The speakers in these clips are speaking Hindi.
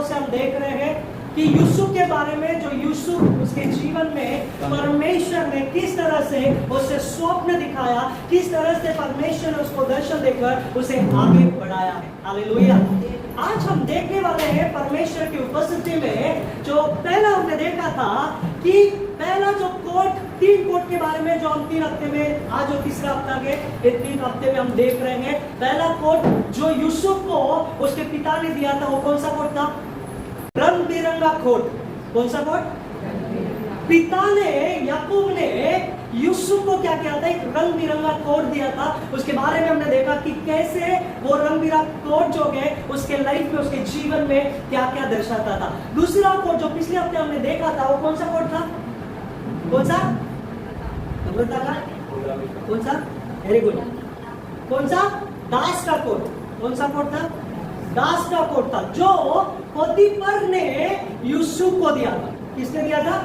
दिनों से हम देख रहे हैं कि यूसुफ के बारे में, जो यूसुफ उसके जीवन में परमेश्वर ने किस तरह से उसे स्वप्न दिखाया, किस तरह से परमेश्वर ने उसको दर्शन देकर उसे आगे बढ़ाया है। हालेलुया। आज हम देखने वाले हैं परमेश्वर की उपस्थिति में, जो पहला हमने देखा था कि पहला जो कोट, 3 कोट के बारे में जो हम 3 हफ्ते में, आज जो तीसरा हफ्ता के 3 हफ्ते में हम देख रहे हैं। पहला कोट जो यूसुफ को उसके पिता ने दिया था, वो कौन सा कोट था? रंग बिरंगा कोट। कौन सा कोट? पिता ने, याकूब ने यूसुफ को क्या किया था? एक रंग बिरंगा कोट दिया था। उसके बारे में हमने देखा कि कैसे वो रंग बिरंगा कोट जो है उसके लाइफ में, उसके जीवन में क्या क्या दर्शाता था। दूसरा कोट जो पिछले हफ्ते हमने देखा था, वो कौन सा कोट था? कौन सा? कौन सा? Very good. कौन सा? दास का कोट। कौन सा कोट था? दास का कोट था, जो पोतीफर ने यूसुफ को दिया था। किसने दिया था?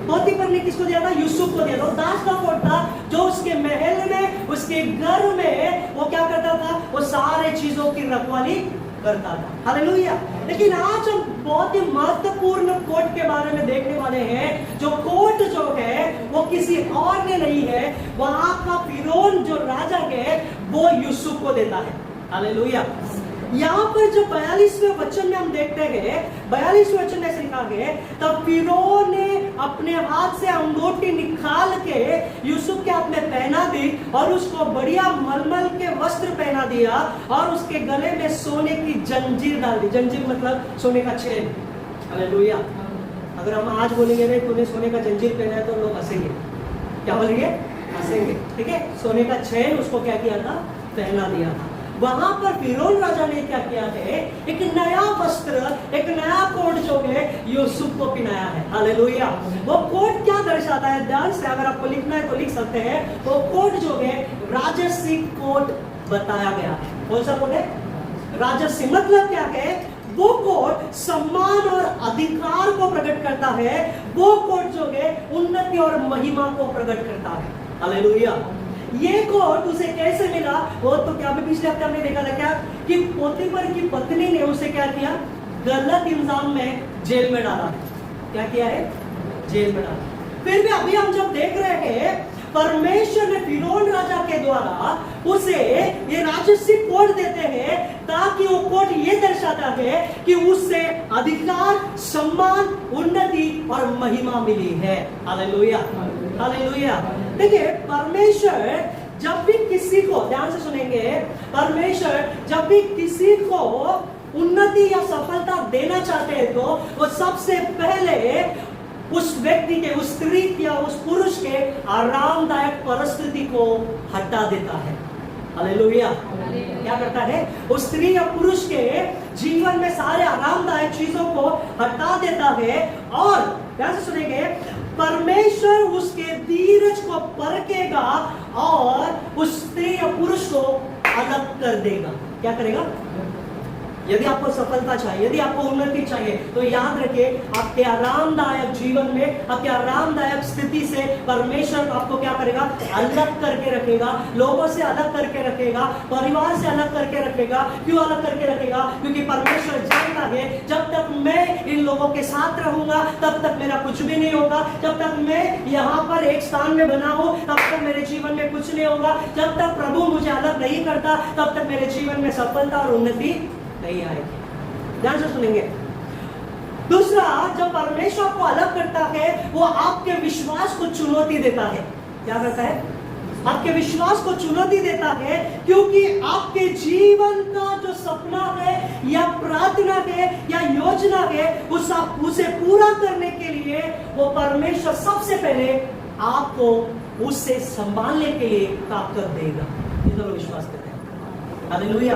पोतीफर ने किसको दिया था? यूसुफ को दिया था। दास का कोट था जो उसके महल में, उसके घर में वो क्या करता था? वो सारे चीजों की रखवाली करता था। हालेलुया। लेकिन आज हम बहुत ही महत्वपूर्ण कोट के बारे में देखने वाले हैं। जो कोट जो है वो किसी और ने नहीं है, वहां का फिरौन जो राजा है वो यूसुफ को देता है। हालेलुया। यहाँ पर जो 42वें वचन में हम देखते हैं, 42वें वचन में लिखा है, तब फिरौन ने अपने हाथ से अंगूठी निकाल के यूसुफ के हाथ में पहना दी और उसको बढ़िया मलमल के वस्त्र पहना दिया और उसके गले में सोने की जंजीर डाल दी। जंजीर मतलब सोने का चेन। हालेलुया। अगर हम आज बोलेंगे नहीं तूने सोने का जंजीर पहना है, तो लोग हंसेंगे। क्या बोलेंगे? हंसेंगे। ठीक है। सोने का चेन उसको क्या किया था? पहना दिया था। वहां पर फिरौन राजा ने क्या किया है? एक नया वस्त्र, एक नया कोट जो है यूसुफ को पहनाया है। हालेलुया। वो कोट क्या दर्शाता है? ध्यान से अगर आपको लिखना है तो लिख सकते हैं। वो कोट जो है राजसी कोट बताया गया है। कौन सा कोट है? राजसी मतलब क्या है? वो कोट सम्मान और अधिकार को प्रकट करता है। वो कोट जो है उन्नति और महिमा को प्रकट करता है। हालेलुया। ये कोट उसे कैसे मिला? वो तो क्या पिछले हफ्ते हमने देखा था क्या कि पोतीफर की पत्नी ने उसे क्या किया? गलत इल्जाम में जेल में डाला। क्या किया है? जेल में डाला। फिर भी अभी हम जब देख रहे हैं, परमेश्वर ने फिरौन राजा के द्वारा उसे ये राजसी कोट देते हैं, ताकि वो कोट ये दर्शाता है कि उससे अधिकार, सम्मान, उन्नति और महिमा मिली है। हालेलुया। हालेलुया। देखिए, परमेश्वर जब भी किसी को, ध्यान से सुनेंगे, परमेश्वर जब भी किसी को उन्नति या सफलता देना चाहते हैं तो वो सबसे पहले उस व्यक्ति के, उस स्त्री या उस पुरुष के आरामदायक परिस्थिति को हटा देता है। हालेलुया। क्या करता है? उस स्त्री या पुरुष के जीवन में सारे आरामदायक चीजों को हटा देता है और ध्यान से सुनेंगे, परमेश्वर उसके धीरज को परखेगा और उस स्त्री या पुरुष को अलग कर देगा। क्या करेगा? यदि आपको सफलता चाहिए, यदि आपको उन्नति चाहिए, तो याद रखिए, आपके आरामदायक जीवन में, आपके आरामदायक स्थिति से परमेश्वर आपको क्या करेगा? अलग करके रखेगा। लोगों से अलग करके रखेगा, परिवार से अलग करके रखेगा। क्यों अलग करके रखेगा? क्योंकि परमेश्वर जानता है, जब तक मैं इन लोगों के साथ रहूंगा तब तक मेरा कुछ भी नहीं होगा। जब तक मैं यहाँ पर एक स्थान में बना हूं तब तक मेरे जीवन में कुछ नहीं होगा। जब तक प्रभु मुझे अलग नहीं करता तब तक मेरे जीवन में सफलता और उन्नति नहीं आएगी। ध्यान से सुनेंगे। दूसरा, जब परमेश्वर को अलग करता है, वो आपके विश्वास को चुनौती देता है। क्या करता है? आपके विश्वास को चुनौती देता है, क्योंकि आपके जीवन का जो सपना है या प्रार्थना है या योजना है, उसे पूरा करने के लिए वो परमेश्वर सबसे पहले आपको उससे संभालने के लिए ताकत देगा। ये तो विश्वास करते हैं। हालेलुया।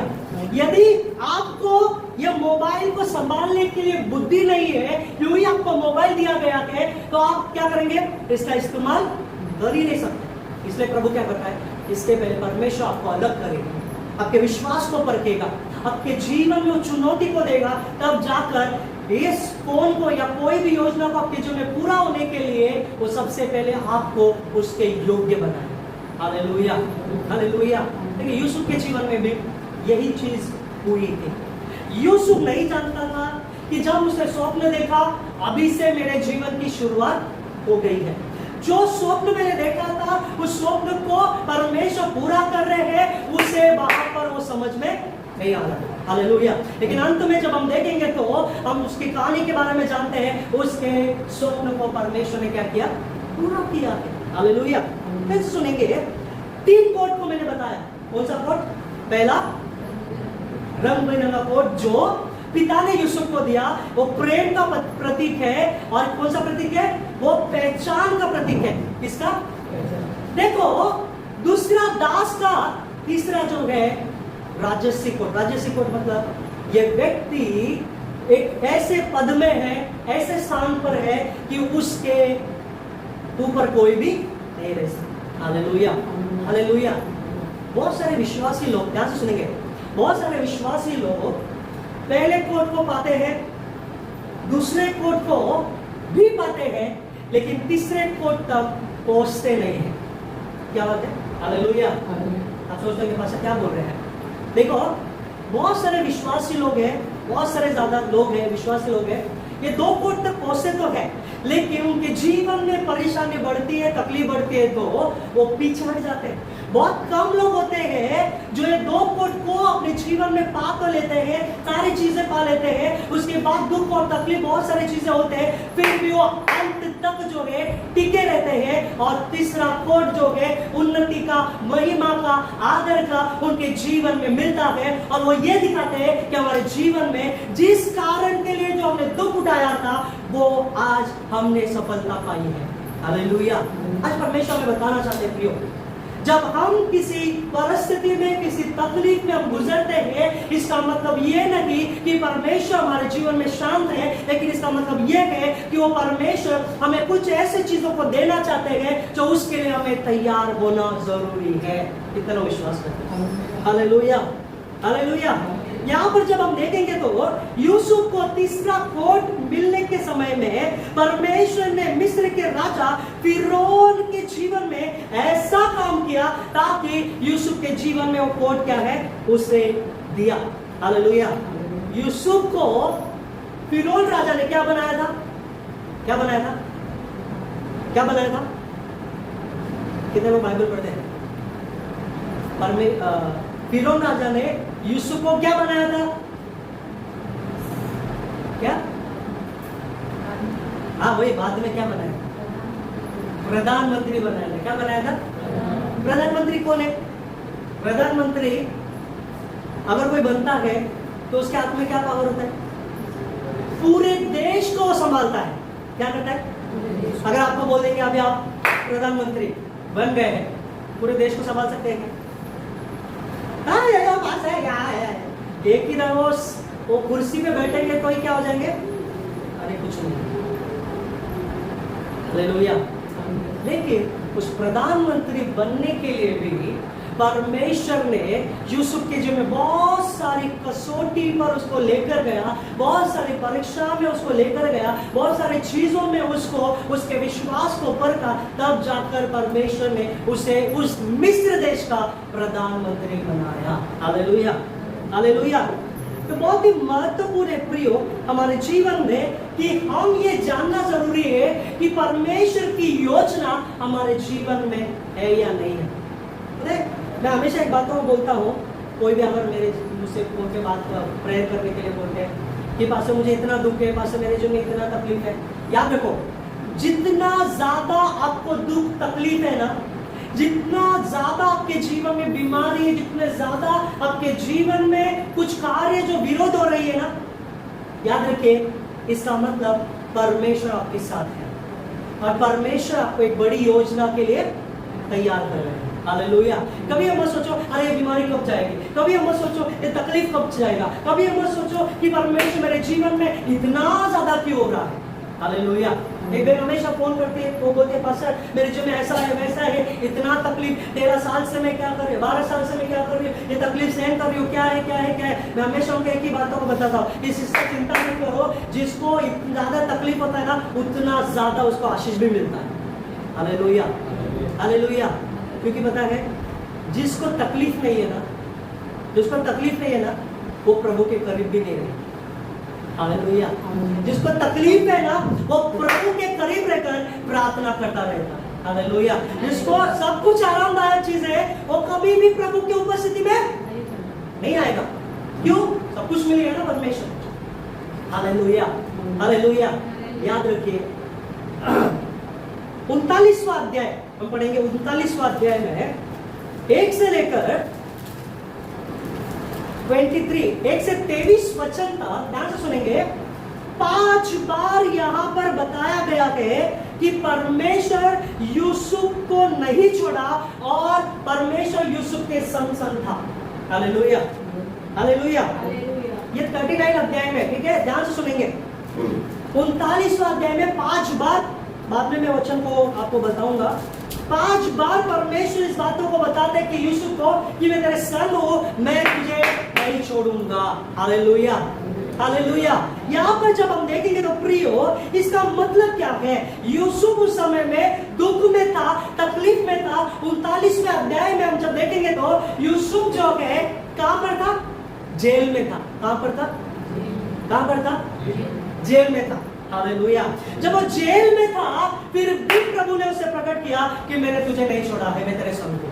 यदि आपको ये मोबाइल को संभालने के लिए बुद्धि नहीं है, यूं ही आपको मोबाइल दिया गया है, तो आप क्या करेंगे? इसका इस्तेमाल कर ही नहीं सकते। इसलिए प्रभु क्या करता है? इसके पहले परमेश्वर आपको अलग करेगा, आपके विश्वास को परखेगा, आपके जीवन में चुनौती को देगा, तब जाकर इस फोन को या कोई भी योजना को आपके जीवन में पूरा होने के लिए वो सबसे पहले आपको उसके योग्य बनाए। हालेलुया। हालेलुया। देखिए, यूसुफ के जीवन में भी यही चीज हुई थी। यूसुफ नहीं जानता था कि जब उसने स्वप्न देखा, अभी से मेरे जीवन की शुरुआत हो गई है। जो स्वप्न मैंने देखा था, उस स्वप्न को परमेश्वर पूरा कर रहे हैं, उसे वहां पर वो समझ में नहीं आ रहा। हालेलुया। लेकिन अंत में जब हम देखेंगे तो हम उसकी कहानी के बारे में जानते हैं, उसके स्वप्न को परमेश्वर ने क्या किया, पूरा किया है। हालेलुया। फिर सुनेंगे 3 कोट को मैंने बताया। कौन सा कोट? पहला रंग बिरंगा कोट जो पिता ने यूसुफ को दिया, वो प्रेम का प्रतीक है। और कौन सा प्रतीक है? वो पहचान का प्रतीक है। किसका? देखो, दूसरा दास का, तीसरा जो है राजस्वी कोट। राजस्वी कोट मतलब ये व्यक्ति एक ऐसे पद में है, ऐसे स्थान पर है कि उसके ऊपर कोई भी नहीं रह सकता। Hallelujah, hallelujah. बहुत सारे विश्वासी लोग, ध्यान से सुनेंगे, बहुत सारे विश्वासी लोग पहले कोट को पाते हैं, दूसरे कोट को भी पाते हैं, लेकिन तीसरे कोट तक पहुंचते नहीं है। क्या बात है? हालेलुया। आप सोचते हैं पास क्या बोल रहे हैं? देखो, बहुत सारे विश्वासी लोग हैं, बहुत सारे ज्यादा लोग हैं, विश्वासी लोग हैं, ये 2 कोट तक पहुंचते तो है, लेकिन उनके जीवन में परेशानी बढ़ती है, तकलीफ बढ़ती है, तो वो पीछे हट जाते हैं। बहुत कम लोग होते हैं जो ये 2 कोट को अपने जीवन में पा तो लेते हैं, सारी चीजें पा लेते हैं, उसके बाद दुख और तकलीफ बहुत सारी चीजें होते हैं, फिर भी वो अंत तक जो है टिके रहते हैं। और तीसरा कोट जो है उन्नति का, महिमा का, आदर का उनके जीवन में मिलता है, और वो ये दिखाते हैं कि हमारे जीवन में जिस कारण के लिए जो हमने दुख उठाया था, वो आज हमने सफलता पाई है। हालेलुया। आज परमेश्वर हमें बताना चाहते हैं प्रियो, जब हम किसी परिस्थिति में, किसी तकलीफ में हम गुजरते हैं, इसका मतलब ये नहीं कि परमेश्वर हमारे जीवन में शांत है, लेकिन इसका मतलब ये है कि वो परमेश्वर हमें कुछ ऐसे चीजों को देना चाहते हैं जो उसके लिए हमें तैयार होना जरूरी है। इतना विश्वास करते हैं। Hallelujah, hallelujah. यहाँ पर जब हम देखेंगे तो यूसुफ को तीसरा कोट मिलने के समय में परमेश्वर ने मिस्र के राजा फिरौन के जीवन में ऐसा काम किया ताकि यूसुफ के जीवन में वो कोट क्या है, उसे दिया। हालेलुया। यूसुफ को फिरौन राजा ने क्या बनाया था? क्या बनाया था? क्या बनाया था? कितने लोग बाइबल पढ़ते हैं? फिरौन राजा ने यूसुफ को क्या बनाया था? क्या? हाँ, वही बाद में क्या बनाया? प्रधानमंत्री बनाया था। क्या बनाया था? प्रधानमंत्री कौन है? प्रधानमंत्री अगर कोई बनता है तो उसके हाथ में क्या पावर होता है? पूरे देश को संभालता है। क्या करता है? अगर आपको बोल देंगे अभी आप प्रधानमंत्री बन गए हैं, पूरे देश को संभाल सकते हैं क्या? एक ही रहो, वो कुर्सी पे बैठेंगे तो ही क्या हो जाएंगे? अरे कुछ नहीं। हालेलुया। लेकिन उस प्रधानमंत्री बनने के लिए भी परमेश्वर ने यूसुफ के जीवन में बहुत सारी कसौटी पर उसको लेकर गया, बहुत सारी परीक्षा में उसको लेकर गया, बहुत सारी चीजों में उसको, उसके विश्वास को परखा, तब जाकर परमेश्वर ने उसे उस मिस्र देश का प्रधानमंत्री बनाया। Hallelujah, hallelujah. तो बहुत ही महत्वपूर्ण है प्रियो हमारे जीवन में कि हम ये जानना जरूरी है कि परमेश्वर की योजना हमारे जीवन में है या नहीं है। मैं हमेशा एक बात को बोलता हूँ, कोई भी अगर मेरे मुझसे फोन पे बात प्रेयर करने के लिए बोलते हैं कि पास मुझे इतना दुख है, पास मेरे जीवन में इतना तकलीफ है, याद रखो जितना ज्यादा आपको दुख तकलीफ है ना, जितना ज्यादा आपके जीवन में बीमारी है, जितने ज्यादा आपके जीवन में कुछ कार्य जो विरोध हो रही है ना, याद रखिए इसका मतलब परमेश्वर आपके साथ है और परमेश्वर आपको एक बड़ी योजना के लिए तैयार कर रहे हैं। हालेलुया। कभी हम मत सोचो अरे ये बीमारी कब जाएगी, कभी हम मत सोचो ये तकलीफ कब जाएगा, कभी हम मत सोचो कि परमेश्वर मेरे जीवन में इतना ज्यादा क्यों हो रहा है। हालेलुया। एक बहन हमेशा फोन करती है, वो बोलते हैं पास्टर मेरे जीवन में ऐसा है वैसा है, इतना तकलीफ, 13 साल से मैं क्या कर रही हूँ, 12 साल से मैं क्या कर रही हूँ, ये तकलीफ सहन कर रही हूँ, क्या है क्या है क्या है। मैं हमेशा उनको एक ही बातों को बताता हूँ, इससे चिंता नहीं करो, जिसको इतना ज्यादा तकलीफ होता है ना उतना ज्यादा उसको आशीष भी मिलता है। Hallelujah, hallelujah. क्योंकि पता है जिसको तकलीफ नहीं है ना, जिसको तकलीफ नहीं है ना, वो प्रभु के करीब भी नहीं रहे। हालेलुया। जिसको तकलीफ है ना, वो प्रभु के करीब रहकर प्रार्थना करता रहता है। हालेलुया। जिसको सब कुछ आरामदायक चीज है, वो कभी भी प्रभु की उपस्थिति में नहीं आएगा। क्यों? सब कुछ मिल गया ना परमेश्वर। Hallelujah, hallelujah. याद रखिए 39वां अध्याय हम पढ़ेंगे। 39वां अध्याय में 1 से लेकर 23, 1 से 23 वचन तक ध्यान से सुनेंगे। 5 बार यहां पर बताया गया है कि परमेश्वर यूसुफ को नहीं छोड़ा और परमेश्वर यूसुफ के संग संग था। Hallelujah, hallelujah. ये 39 अध्याय में, ठीक है, ध्यान से सुनेंगे। 39वां अध्याय में 5 बार, बाद में मैं वचन को आपको बताऊंगा, 5 बार परमेश्वर इस बातों को बताते हैं कि यूसुफ को कि मैं तेरे संग हूं, मैं तुझे नहीं छोड़ूंगा। Hallelujah, hallelujah. यहाँ पर जब हम देखेंगे तो प्रियो, इसका मतलब क्या है? यूसुफ उस समय में दुख में था, तकलीफ में था। 39वें अध्याय में हम जब देखेंगे तो यूसुफ जो है कहां पर था? जेल में था। कहां पर था? कहां पर था? जेल में था। हालेलुया। जब वो जेल में था, फिर भी प्रभु ने उसे प्रकट किया कि मैंने तुझे नहीं छोड़ा है, मैं तेरे संग हूं।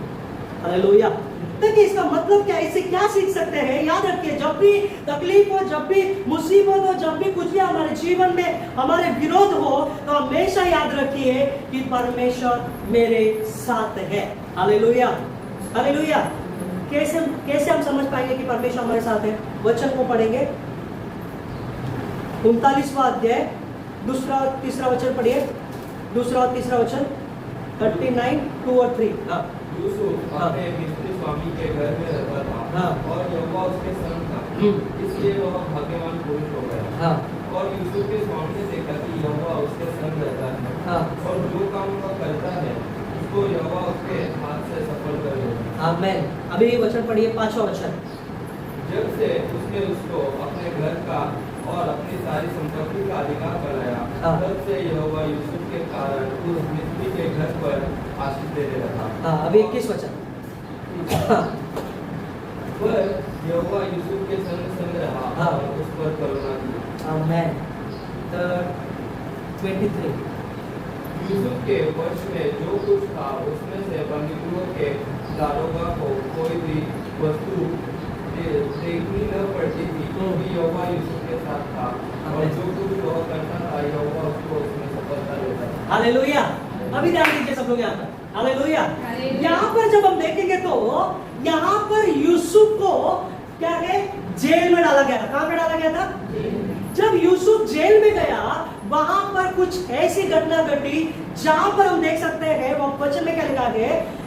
हालेलुया। देखिए इसका मतलब क्या है, इससे क्या सीख सकते हैं? याद रखिए, जब भी तकलीफ हो, जब भी मुसीबत हो, जब भी कुछ भी हमारे जीवन में हमारे विरोध हो, तो हमेशा याद रखिए कि परमेश्वर मेरे साथ है। Hallelujah, hallelujah. कैसे हम समझ पाएंगे कि परमेश्वर हमारे साथ है? वचन को पढ़ेंगे। 39वां अध्याय 2 और 3 वचन पढ़िए। 2 और 3 वचन 39, 2 और 3। हाँ। यूसुफ अपने मिस्री स्वामी के घर में रहता था। हाँ। और यहोवा उसके संग था, इसलिए वह भाग्यवान पुरुष हो गया। हाँ। और यूसुफ के स्वामी ने देखा कि यहोवा उसके संग रहता है। हाँ। और जो काम वह करता है उसको यहोवा उसके हाथ से सफल कर देता है। आमीन। अभी ये वचन पढ़िए, 5वां वचन। जब से उसने उसको अपने घर का और अपनी सारी संपत्ति का अधिकार बनाया, हाँ। तब से यहोवा यूसुफ के कारण उस मिस्री के घर पर आशीष देने लगा। हाँ, अभी 21 वचन। पर यहोवा यूसुफ के संग रहा। हाँ। और उस पर करुणा की। आमीन। 23। यूसुफ के वश में जो कुछ था उसमें से बंदीगृह के दारोगा को कोई भी वस्तु देखनी न पड़ती थी, क्योंकि यहोवा यूसुफ के साथ था। और जो कुछ वह करता था यहोवा उसको उसमें सफलता देता था। हालेलुया। अभी ध्यान दीजिए सब लोग यहाँ पर। हालेलुया। यहाँ पर जब हम देखेंगे तो यहाँ पर यूसुफ को क्या है? जेल में डाला गया था। कहां पे डाला गया था? जब यूसुफ जेल में गया, वहां पर कुछ ऐसी घटना घटी जहां पर हम देख सकते हैं, वो वचन में क्या लिखा है?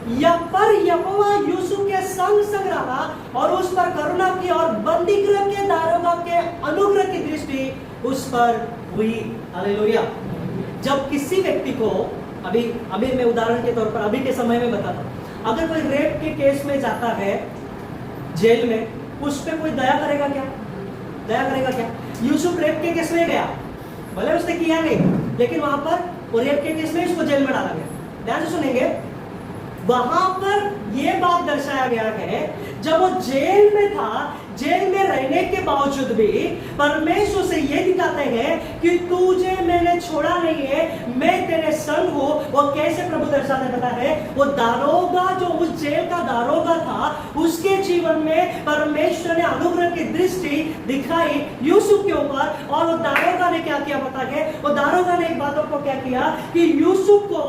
पर यहोवा यूसुफ के संग संग रहा और उस पर करुणा की और बंदीगृह के दारोगा के अनुग्रह की दृष्टि उस पर हुई। हालेलुया। जब किसी व्यक्ति को, अभी मैं उदाहरण के तौर पर अभी के समय में बताता हूं, अगर कोई रेप के केस में जाता है जेल में, उस पर कोई दया करेगा क्या? दया करेगा क्या? यूसुफ रेप के केस में गया, भले उसने किया नहीं, लेकिन वहां पर वो रेप के केस में उसको जेल में डाला गया। ध्यान से सुनेंगे, वहां पर यह बात दर्शाया गया है, जब वो जेल में था, जेल में रहने के बावजूद भी परमेश्वर से ये दिखाते हैं कि तुझे मैंने छोड़ा नहीं है, मैं तेरे संग हूं। वो कैसे प्रभु दर्शाते पता है? वो दारोगा, जो उस जेल का दारोगा था, उसके जीवन में परमेश्वर ने अनुग्रह की दृष्टि दिखाई यूसुफ के ऊपर। और वो दारोगा ने क्या किया पता है? वो दारोगा ने एक बातों को क्या किया कि यूसुफ को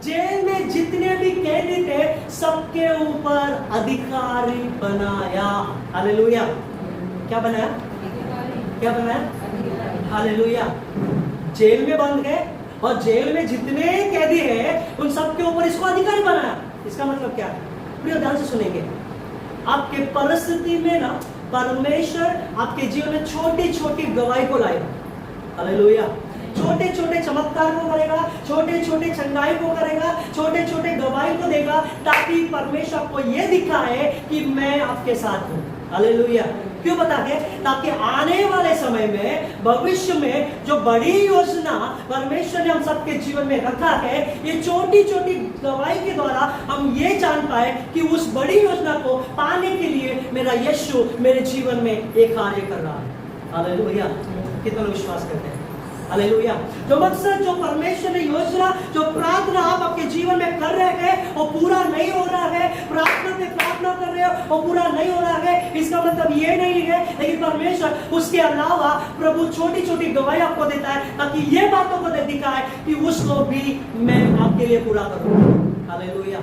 जेल में जितने भी कैदी थे सबके ऊपर अधिकारी बनाया। हालेलुया। क्या बनाया? क्या बनाया? हालेलुया। जेल में बंद है और जेल में जितने कैदी हैं उन सबके ऊपर इसको अधिकारी बनाया। इसका मतलब क्या है? प्रिय ध्यान से सुनेंगे। आपके परिस्थिति में ना परमेश्वर आपके जीवन में छोटी छोटी गवाही को लाएगा। हालेलुया। छोटे छोटे चमत्कार को करेगा, छोटे छोटे चंगाई को करेगा, छोटे छोटे गवाही को देगा, ताकि परमेश्वर आपको यह दिखाए कि मैं आपके साथ हूं। हालेलुया। क्यों बता के? ताकि आने वाले समय में, भविष्य में जो बड़ी योजना परमेश्वर ने हम सबके जीवन में रखा है, ये छोटी छोटी गवाही के द्वारा हम ये जान पाए कि उस बड़ी योजना को पाने के लिए मेरा यीशु मेरे जीवन में एक कार्य कर रहा है। हालेलुया। कितना लोग विश्वास करते हैं? हालेलुया। जो मकसद, जो परमेश्वर ने योजना, जो प्रार्थना आप आपके जीवन में कर रहे हैं वो पूरा नहीं हो रहा है, प्रार्थना कर रहे हो वो पूरा नहीं हो रहा है, इसका मतलब ये नहीं है, लेकिन परमेश्वर उसके अलावा प्रभु छोटी छोटी गवाही आपको देता है ताकि ये बातों को दिखाए कि उसको भी मैं आपके लिए पूरा करूं। हालेलुया।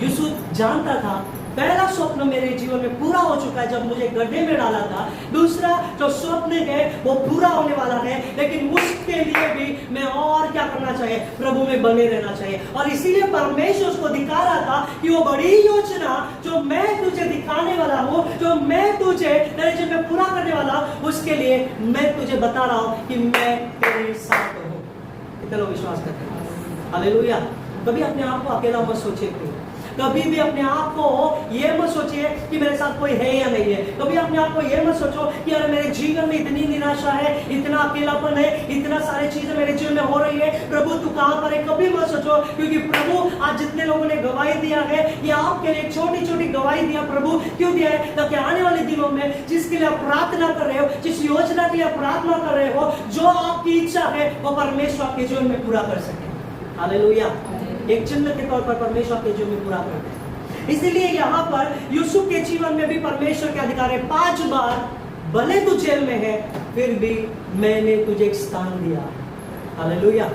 यूसुफ जानता था पहला स्वप्न मेरे जीवन में पूरा हो चुका है जब मुझे गड्ढे में डाला था, दूसरा जो स्वप्न है वो पूरा होने वाला है, लेकिन उसके लिए भी मैं और क्या करना चाहिए? प्रभु में बने रहना चाहिए। और इसीलिए परमेश्वर उसको दिखा रहा था कि वो बड़ी योजना जो मैं तुझे दिखाने वाला हूँ, जो मैं तुझे तेरे जीवन में पूरा करने वाला हूँ, उसके लिए मैं तुझे बता रहा हूँ कि मैं तेरे साथ हूँ। कितने लोग विश्वास करते हैं? हालेलुया। कभी अपने आप को अकेला मत सोचिए, कभी भी अपने आप को ये मत सोचिए कि मेरे साथ कोई है या नहीं है। कभी अपने आप को ये मत सोचो कि अरे मेरे जीवन में इतनी निराशा है, इतना अकेलापन है, इतना सारी चीजें मेरे जीवन में हो रही है, प्रभु तू कहां पर है? कभी मत सोचो, क्योंकि प्रभु आज जितने लोगों ने गवाही दिया है, ये आपके लिए छोटी छोटी गवाही दिया। प्रभु क्यों दिया है? ताकि आने वाले दिनों में जिसके लिए आप प्रार्थना कर रहे हो, जिस योजना के लिए आप प्रार्थना कर रहे हो, जो आपकी इच्छा है वो परमेश्वर आपके जीवन में पूरा कर सके। हालेलुया। एक चिन्ह के तौर पर परमेश्वर आपके जीवन में पूरा करते हैं। इसलिए यहाँ पर यूसुफ के जीवन में भी परमेश्वर के अधिकार है। 5 बार भले तू जेल में है फिर भी मैंने तुझे एक स्थान दिया। हालेलुया।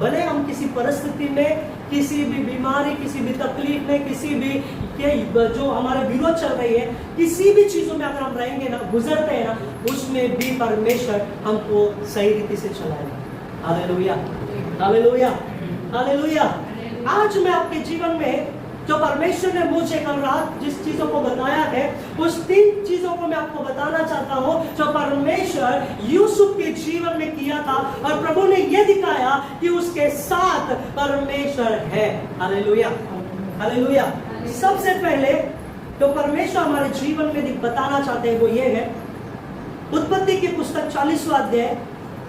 भले हम किसी परिस्थिति में, किसी भी बीमारी, किसी भी तकलीफ में, किसी भी जो हमारे विरोध चल रही है, किसी भी चीजों में अगर हम रहेंगे ना, गुजरते हैं ना, उसमें भी परमेश्वर हमको सही रीति से चलाएगा। Hallelujah, hallelujah, hallelujah. आज मैं आपके जीवन में जो परमेश्वर ने मुझे कल रात जिस चीजों को बताया है, उस 3 चीजों को मैं आपको बताना चाहता हूं जो परमेश्वर यूसुफ के जीवन में किया था, और प्रभु ने यह दिखाया कि उसके साथ परमेश्वर है। Hallelujah, hallelujah. सबसे पहले तो परमेश्वर हमारे जीवन में बताना चाहते हैं वो ये है, उत्पत्ति की पुस्तक 40वां अध्याय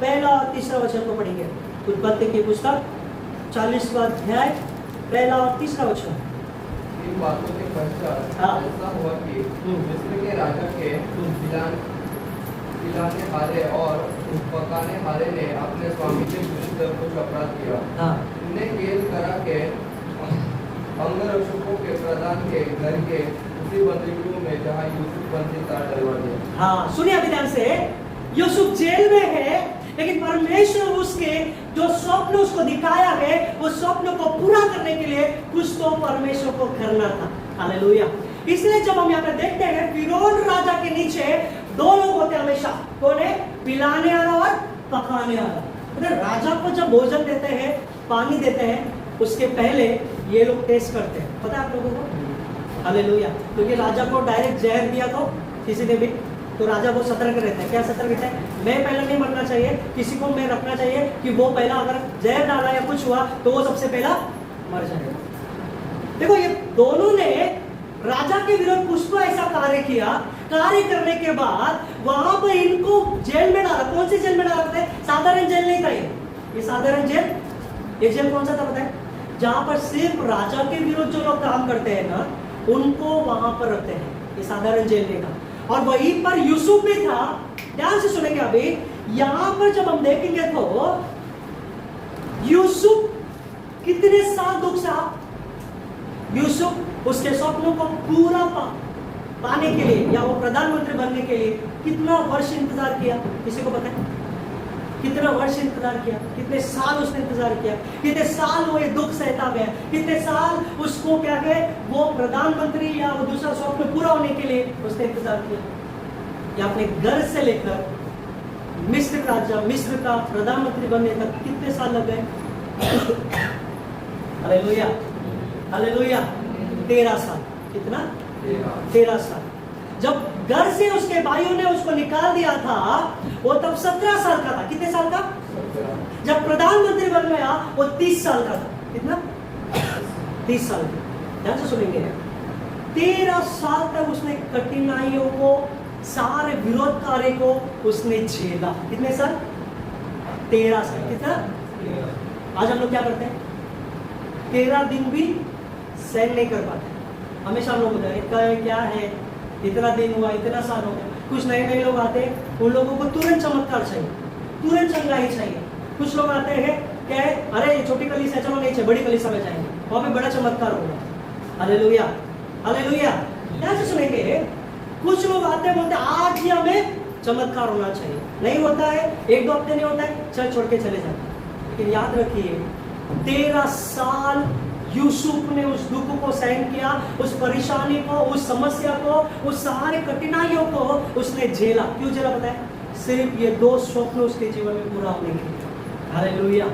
1 और 3 वचन को पढ़ेंगे। उत्पत्ति की पुस्तक 40वां अध्याय 1 और 3 वचन। इन बातों के पश्चात ऐसा हुआ कि मिस्र के राजा के खिलाने हारे और पकाने हारे ने अपने स्वामी के विरुद्ध कुछ अपराध किया। उन्हें कैद करा के अंगरक्षकों के प्रधान के घर के उसी बंदीगृह में जहाँ यूसुफ बंदी था डलवा दिया। हाँ, सुनिए अभी ध्यान से। यूसुफ जेल में है, लेकिन परमेश्वर उसके जो स्वप्न उसको दिखाया है, वो स्वप्न को पूरा करने के लिए कुछ तो परमेश्वर को करना था। हालेलुया। इसलिए जब हम यहाँ पे देखते हैं, फिरौन राजा के नीचे 2 लोग होते हैं हमेशा। कौन है? पिलाने वाला और पकाने वाला। राजा को जब भोजन देते हैं, पानी देते हैं, उसके पहले ये लोग टेस्ट करते हैं। पता है आप लोगों को? हालेलुया। क्योंकि राजा को डायरेक्ट जहर दिया तो किसी ने भी, तो राजा बहुत सतर्क रहता है। क्या सतर्क रहता है? मैं पहले नहीं मरना चाहिए, किसी को मैं रखना चाहिए कि वो पहला अगर जहर डाला या कुछ हुआ तो वो सबसे पहला मर जाएगा। देखो, ये दोनों ने राजा के विरुद्ध कुछ तो ऐसा कार्य किया। कार्य करने के बाद वहां पर इनको जेल में डाला। कौन सी जेल में डाला? पता है? साधारण जेल नहीं था ये साधारण जेल। ये जेल कौन सा था पता है? जहां पर सिर्फ राजा के विरुद्ध जो लोग काम करते हैं ना, उनको वहां पर रखते हैं। ये साधारण जेल नहीं था। और वहीं पर यूसुफ भी था। ध्यान से सुनेंगे अभी। यहां पर जब हम देखेंगे तो यूसुफ कितने साल दुख सहा। यूसुफ उसके स्वप्नों को पूरा पाने के लिए, या वो प्रधानमंत्री बनने के लिए कितना वर्ष इंतजार किया? किसी को पता है? कितना वर्ष इंतजार किया? कितने साल उसने इंतजार किया? कितने साल वो ये दुख सहता गया? कितने साल उसको क्या है, वो प्रधानमंत्री या वो दूसरा स्वप्न पूरा होने के लिए उसने इंतजार किया? या अपने घर से लेकर मिस्र राजा, मिस्र का प्रधानमंत्री बनने तक कितने साल लग गए? Hallelujah, hallelujah. 13 साल। कितना? 13 साल। जब घर से उसके भाइयों ने उसको निकाल दिया था, वो तब 17 साल का था। कितने साल का? जब प्रधानमंत्री बन गया वो 30 साल का था। कितना? 30 साल का। ध्यान से सुनेंगे। 13 साल तक उसने कठिनाइयों को, सारे विरोध कार्य को उसने झेला। कितने साल? 13 साल। कितना? आज हम लोग क्या करते हैं? 13 दिन भी सहन नहीं कर पाते। हमेशा हम लोग बोलते हैं क्या है, इतना दिन हुआ, इतना साल हो गया। कुछ नए नए लोग आते हैं, उन लोगों को तुरंत चमत्कार चाहिए, तुरंत चंगाई चाहिए। कुछ लोग आते हैं क्या है, अरे ये छोटी कलीसिया चलो नहीं चाहिए, बड़ी कलीसिया में जाएंगे, वहां पे बड़ा चमत्कार होगा। Hallelujah, hallelujah. क्या से सुनेंगे? कुछ लोग आते हैं बोलते हैं आज ही हमें चमत्कार होना चाहिए, नहीं होता है, 1-2 हफ्ते नहीं होता है, चल छोड़ के चले जाते। लेकिन याद रखिए 13 साल यूसुफ ने उस दुख को सहन किया, उस परेशानी को, उस समस्या को, उस सारे कठिनाइयों को उसने झेला। क्यों झेला पता है? सिर्फ ये 2 स्वप्न उसके जीवन में पूरा होने के लिए। Hallelujah,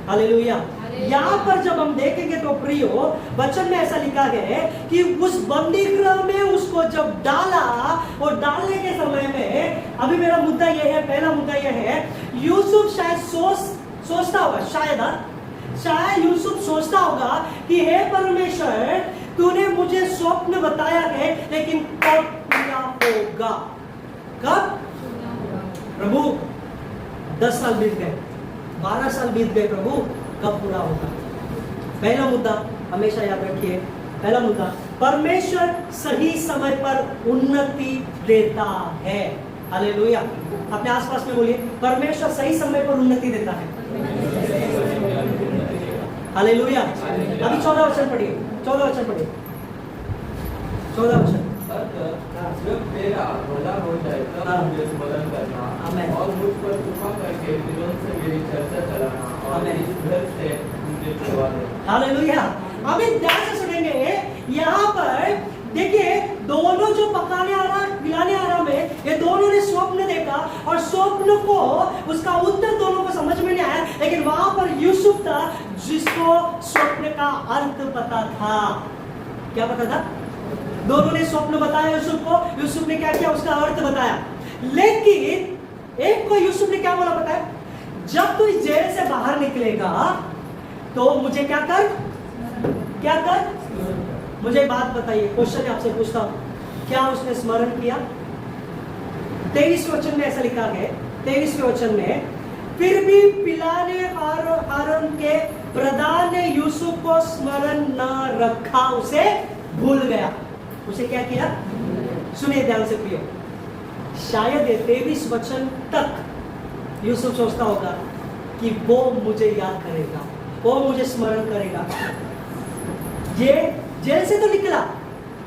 hallelujah. यहाँ पर जब हम देखेंगे तो प्रियो वचन में ऐसा लिखा है कि उस बंदी गृह में उसको जब डाला, और डालने के समय में, अभी मेरा मुद्दा यह है, पहला मुद्दा यह है, यूसुफ शायद सोचता होगा, शायद यूसुफ सोचता होगा कि हे परमेश्वर, तूने मुझे स्वप्न बताया है, लेकिन कब पूरा होगा? कब? प्रभु 10 साल बीत गए, 12 साल बीत गए, प्रभु कब पूरा होगा? पहला मुद्दा हमेशा याद रखिए, पहला मुद्दा, परमेश्वर सही समय पर उन्नति देता है। हालेलुया। अपने आसपास में बोलिए, परमेश्वर सही समय पर उन्नति देता है। हालेलुया। अभी 14 वचन पढ़िए, 14 वचन पढ़िए, 14 वचन। जब तेरा भला हो जाए तब मुझे स्मरण करना, और मुझ पर कृपा करके विरोध से मेरी चर्चा चलाना, और इस घर से मुझे छुड़वा देना। हालेलुया। अभी ध्यान से सुनेंगे, यहाँ पर देखिए दोनों जो पकाने आ रहा, खिलाने आ रहा में, ये दोनों ने स्वप्न देखा, और स्वप्न को उसका उत्तर दोनों को समझ में नहीं आया, लेकिन वहां पर यूसुफ था जिसको स्वप्न का अर्थ पता था। क्या पता था? दोनों ने स्वप्न बताया यूसुफ को, यूसुफ ने क्या किया? उसका अर्थ बताया। लेकिन एक को यूसुफ ने क्या बोला पता है? जब तू इस जेल से बाहर निकलेगा तो मुझे क्या कर, क्या कर? मुझे बात बताइए, क्वेश्चन आपसे पूछता हूं, क्या उसने स्मरण किया? 23 वचन में ऐसा लिखा है, 23 वचन में, फिर भी पिलाने हारून के प्रधान ने यूसुफ को स्मरण न रखा, उसे भूल गया। उसे क्या किया? सुनिए ध्यान से प्रियो, शायद 23 वचन तक यूसुफ सोचता होगा कि वो मुझे याद करेगा, वो मुझे स्मरण करेगा, ये जेल से तो निकला,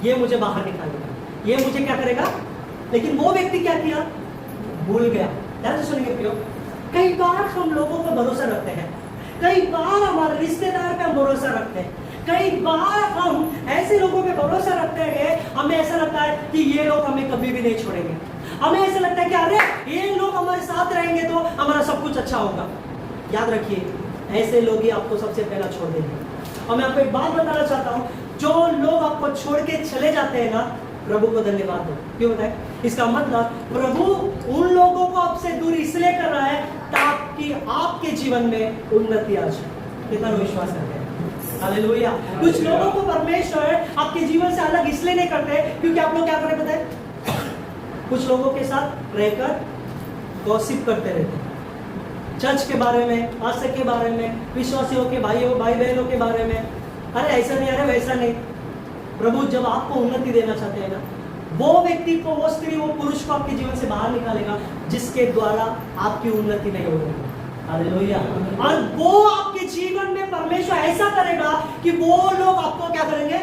ये मुझे बाहर निकालेगा, ये मुझे क्या करेगा। लेकिन वो व्यक्ति क्या किया? भूल गया। ध्यान से सुनिए प्रियो, कई बार हम लोगों पर भरोसा रखते हैं, कई बार हमारे रिश्तेदार पे हम भरोसा रखते हैं, कई बार हम ऐसे लोगों पे भरोसा रखते हैं, हमें ऐसा लगता है कि ये लोग हमें कभी भी नहीं छोड़ेंगे, हमें ऐसा लगता है कि अरे ये लोग हमारे साथ रहेंगे तो हमारा सब कुछ अच्छा होगा। याद रखिए, ऐसे लोग ही आपको सबसे पहला छोड़ देंगे। और मैं आपको एक बात बताना चाहता हूँ, जो लोग आपको छोड़ के चले जाते हैं ना, प्रभु को धन्यवाद दो। क्यों बताए? इसका मतलब प्रभु उन लोगों को आपसे दूर इसलिए कर रहा है ताकि आपके जीवन में उन्नति आ जाए। कितना विश्वास करते हैं? हालेलुया। कुछ लोगों को परमेश्वर आपके जीवन से अलग इसलिए नहीं करते क्योंकि आप लोग क्या करें पता है? कुछ लोगों के साथ रहकर गॉसिप करते रहते हैं, चर्च के बारे में, आस्था के बारे में, विश्वासियों के भाई बहनों के बारे में, अरे ऐसा नहीं, अरे वैसा नहीं। प्रभु जब आपको उन्नति देना चाहते हैं ना, वो व्यक्ति को, वो स्त्री, वो पुरुष को आपके जीवन से बाहर निकालेगा जिसके द्वारा आपकी उन्नति नहीं होगी। हालेलुया। और वो आपके जीवन में परमेश्वर ऐसा करेगा कि वो लोग आपको क्या करेंगे?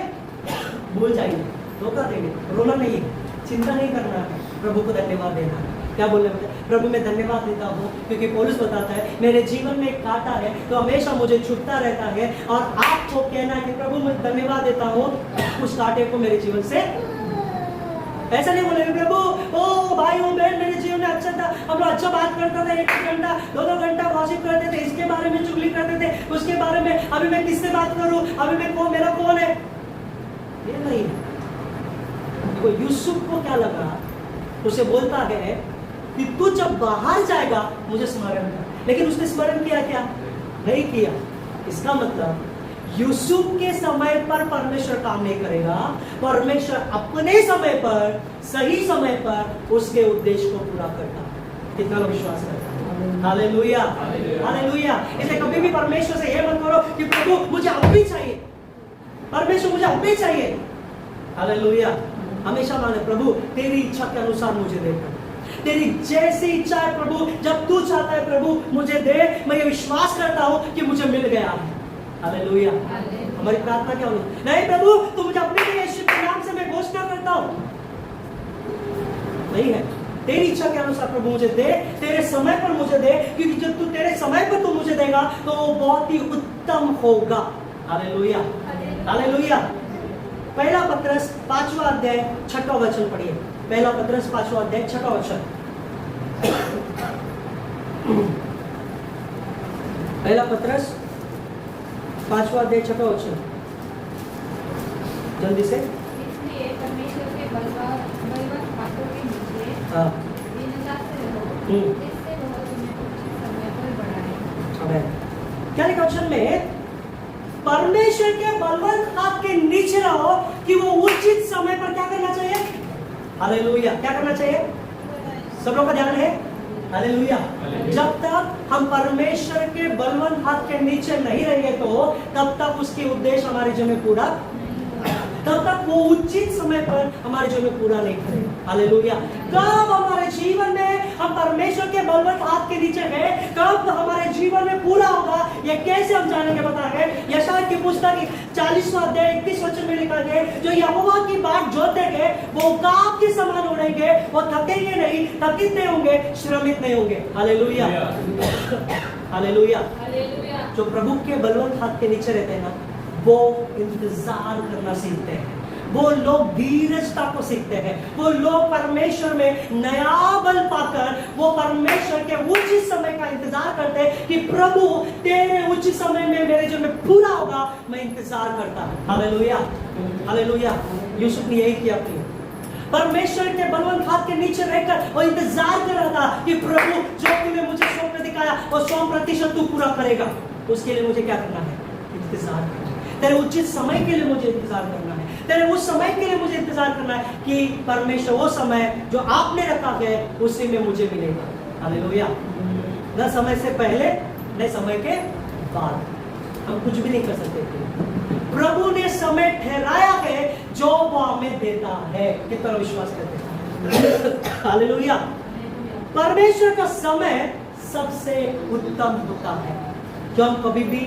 भूल जाएंगे, धोखा देंगे। रोना नहीं, चिंता नहीं करना है, प्रभु को धन्यवाद देना है। क्या बोलने में? प्रभु मैं धन्यवाद देता हूँ क्योंकि पौलुस बताता है मेरे जीवन में एक कांटा है तो हमेशा मुझे छुपता रहता है, और आपको कहना है कि प्रभु मैं धन्यवाद देता हूँ उस कांटे को मेरे जीवन से। ऐसा नहीं बोलेंगे प्रभु ओ भाई ओ बहन मेरे जीवन में अच्छा था, हम लोग अच्छा बात करता था, 1 घंटा 2 घंटा गॉसिप करते थे, इसके बारे में चुगली करते थे, उसके बारे में, अभी मैं किससे बात करूं, अभी मैं कौन, मेरा कौन है? ये नहीं। तो यूसुफ को क्या लगा? उसे बोलता है कि तू जब बाहर जाएगा मुझे स्मरण कर, लेकिन उसने स्मरण किया क्या? नहीं किया। इसका मतलब यूसुफ के समय पर परमेश्वर काम नहीं करेगा, परमेश्वर अपने समय पर, सही समय पर उसके उद्देश्य को पूरा करता। कितना लोग विश्वास करता है? Hallelujah, hallelujah. इसलिए कभी भी परमेश्वर से ये मत करो कि प्रभु मुझे अब भी चाहिए, परमेश्वर मुझे अब भी चाहिए। हालेलुया। हमेशा माने प्रभु तेरी इच्छा के अनुसार मुझे दे, तेरी जैसी इच्छा है प्रभु, जब तू चाहता है प्रभु मुझे दे। मैं ये विश्वास करता हूँ कि मुझे मिल गया है। हालेलुया। हमारी प्रार्थना क्या होगी? नहीं प्रभु तू मुझे अपने लिए यीशु के नाम से मैं घोषणा करता हूँ, नहीं है, तेरी इच्छा के अनुसार प्रभु मुझे दे, तेरे समय पर मुझे दे, क्योंकि जब तू तेरे समय पर तू मुझे देगा तो वो बहुत ही उत्तम होगा। Hallelujah, hallelujah. पहला पत्रस 5वां अध्याय 6वां वचन पढ़िए। पहला पत्रस 5वां अध्याय 6वां वचन। पहला पत्रस 5वां अध्याय 6वां वचन, जल्दी से। इसलिए परमेश्वर के बलवंत हाथों के नीचे हाँ, दीनता से रहो, इससे वह तुम्हें उचित समय पर बढ़ाए। आमेन। क्या लिखा वचन में? परमेश्वर के बलवंत हाथ के नीचे रहो कि वो उचित समय पर क्या करना चाहिए? हालेलुया। क्या करना चाहिए? सब लोग का ध्यान है? हालेलुया। जब तक हम परमेश्वर के बलवंत हाथ के नीचे नहीं रहेंगे तो तब तक उसके उद्देश्य हमारे जीवन में पूरा, तब तक वो उचित समय पर हमारे जीवन में पूरा नहीं करेगा। हालेलुया। कब हमारे जीवन में हम परमेश्वर के बलवंत हाथ के नीचे हैं, कब हमारे जीवन में पूरा होगा, ये कैसे हम जानेंगे? बताएंगे यशायाह की पुस्तक 40वां अध्याय 31 वचन में लिखा है, जो यहोवा की बाट जोतेंगे वो काब के समान उड़ेंगे, वो थकेंगे नहीं, थकित नहीं होंगे, श्रमित नहीं होंगे। Hallelujah, hallelujah. जो प्रभु के बलवंत हाथ के नीचे रहते हैं ना, वो इंतजार करना सीखते हैं, वो लोग धीरजता को सीखते हैं, वो लोग परमेश्वर में नया बल पाकर वो परमेश्वर के उचित समय का इंतजार करते हैं कि प्रभु तेरे उचित समय में मेरे जीवन में पूरा होगा, मैं इंतजार करता हूं। Hallelujah, hallelujah. यूसुफ ने यही किया अपनी परमेश्वर के बलवंत हाथ के नीचे रहकर वो इंतजार कर रहा था कि प्रभु जो तूने मुझे स्वप्न दिखाया वो 100% तू पूरा करेगा। उसके लिए मुझे क्या करना है? इंतजार करना। तेरे उचित समय के लिए मुझे इंतजार करना है, तेरे उस समय के लिए मुझे इंतजार करना है कि परमेश्वर वो समय जो आपने रखा है उसी में मुझे मिलेगा। हालेलुया। न समय से पहले न समय के बाद हम कुछ भी नहीं कर सकते। प्रभु ने समय ठहराया है जो वो हमें देता है। कितना विश्वास करते हैं? हालेलुया। परमेश्वर का समय सबसे उत्तम होता है जो हम कभी भी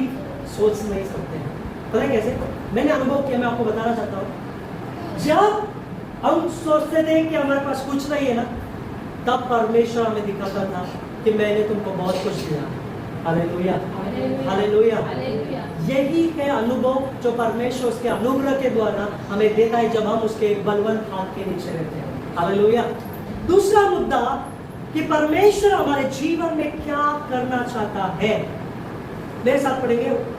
सोच नहीं सकते हैं। पता है कैसे? मैंने अनुभव किया, मैं आपको बताना चाहता हूँ। जब हम सोचते थे कि हमारे पास कुछ नहीं है ना, तब परमेश्वर हमें दिखाता था कि मैंने तुमको बहुत कुछ दिया। Hallelujah, hallelujah. यही है अनुभव जो परमेश्वर उसके अनुग्रह के द्वारा हमें देता है जब हम उसके बलवंत हाथ के नीचे रहते हैं। हालेलुया। दूसरा मुद्दा कि परमेश्वर हमारे जीवन में क्या करना चाहता है, मेरे साथ पढ़ेंगे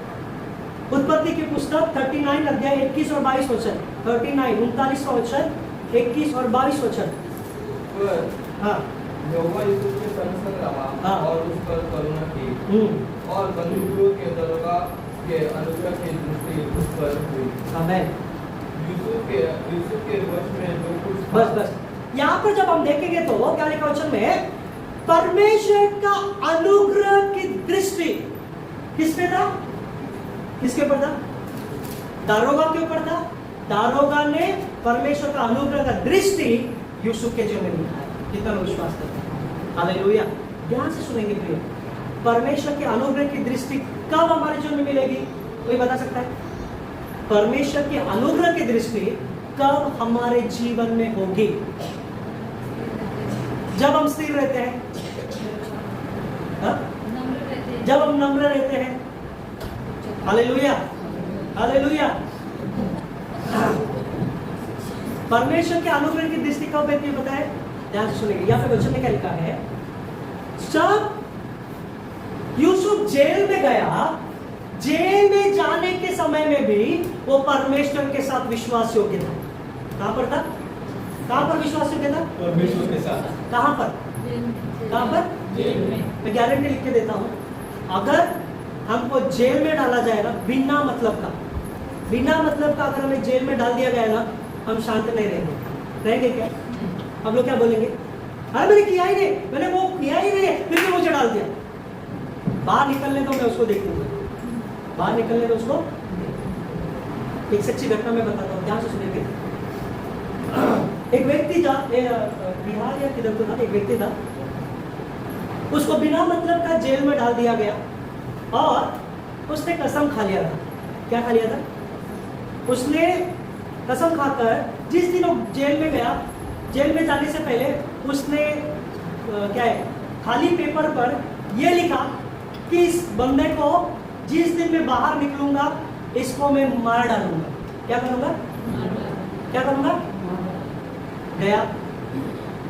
उत्पत्ति की पुस्तक 39 अध्याय 21 और 22 वचन। 39 39वां वचन, 21 और 22 वचन। हाँ, यहोवा यूसुफ के संग संग रहा, हाँ, और उस पर करुणा की, और बंधुओं के दरोगा के अनुग्रह की दृष्टि उस पर हुई। आमीन। यूसुफ के वश में जो कुछ बस यहाँ पर जब हम देखेंगे तो क्या लिखा वचन में? परमेश्वर का अनुग्रह की दृष्टि किस पे था? किसके ऊपर था? दारोगा के ऊपर था। दारोगा ने परमेश्वर का अनुग्रह का दृष्टि यूसुफ के जीवन में दिखाया। कितना विश्वास करते हैं? हालेलुया। ध्यान से सुनेंगे प्रिय, परमेश्वर के अनुग्रह की दृष्टि कब हमारे जीवन में मिलेगी? कोई बता सकता है? परमेश्वर के अनुग्रह की दृष्टि कब हमारे जीवन में होगी? जब हम स्थिर रहते हैं, जब हम नम्र रहते हैं। Hallelujah, hallelujah. परमेश्वर के अनुग्रह की दृष्टि कब होती है बताए? ध्यान से सुनेंगे। यहाँ पे वचन में क्या लिखा है? जब यूसुफ जेल में गया, जेल में जाने के समय में भी वो परमेश्वर के साथ विश्वास योग्य था। कहां पर था? कहां पर विश्वास योग्य था? परमेश्वर के साथ। कहां पर? कहां पर? जेल में। मैं गारंटी लिख के देता हूं, अगर हमको जेल में डाला जाएगा बिना मतलब का, बिना मतलब का अगर हमें जेल में डाल दिया गया ना, हम शांत नहीं रहेंगे। रहेंगे क्या? हम लोग क्या बोलेंगे? अरे मैंने किया ही नहीं, मैंने वो किया ही नहीं, फिर भी मुझे डाल दिया। बाहर निकलने तो मैं उसको देखूंगा, बाहर निकलने तो उसको। एक सच्ची घटना मैं बताता हूँ, ध्यान से सुनिए। एक व्यक्ति था, बिहार या किधर तो था, एक व्यक्ति था, उसको बिना मतलब का जेल में डाल दिया गया और उसने कसम खा लिया था। क्या खा लिया था? उसने कसम खाकर जिस दिन वो जेल में गया, जेल में जाने से पहले उसने क्या है, खाली पेपर पर यह लिखा कि इस बंदे को जिस दिन मैं बाहर निकलूंगा इसको मैं मार डालूंगा। क्या करूंगा? क्या करूंगा? गया,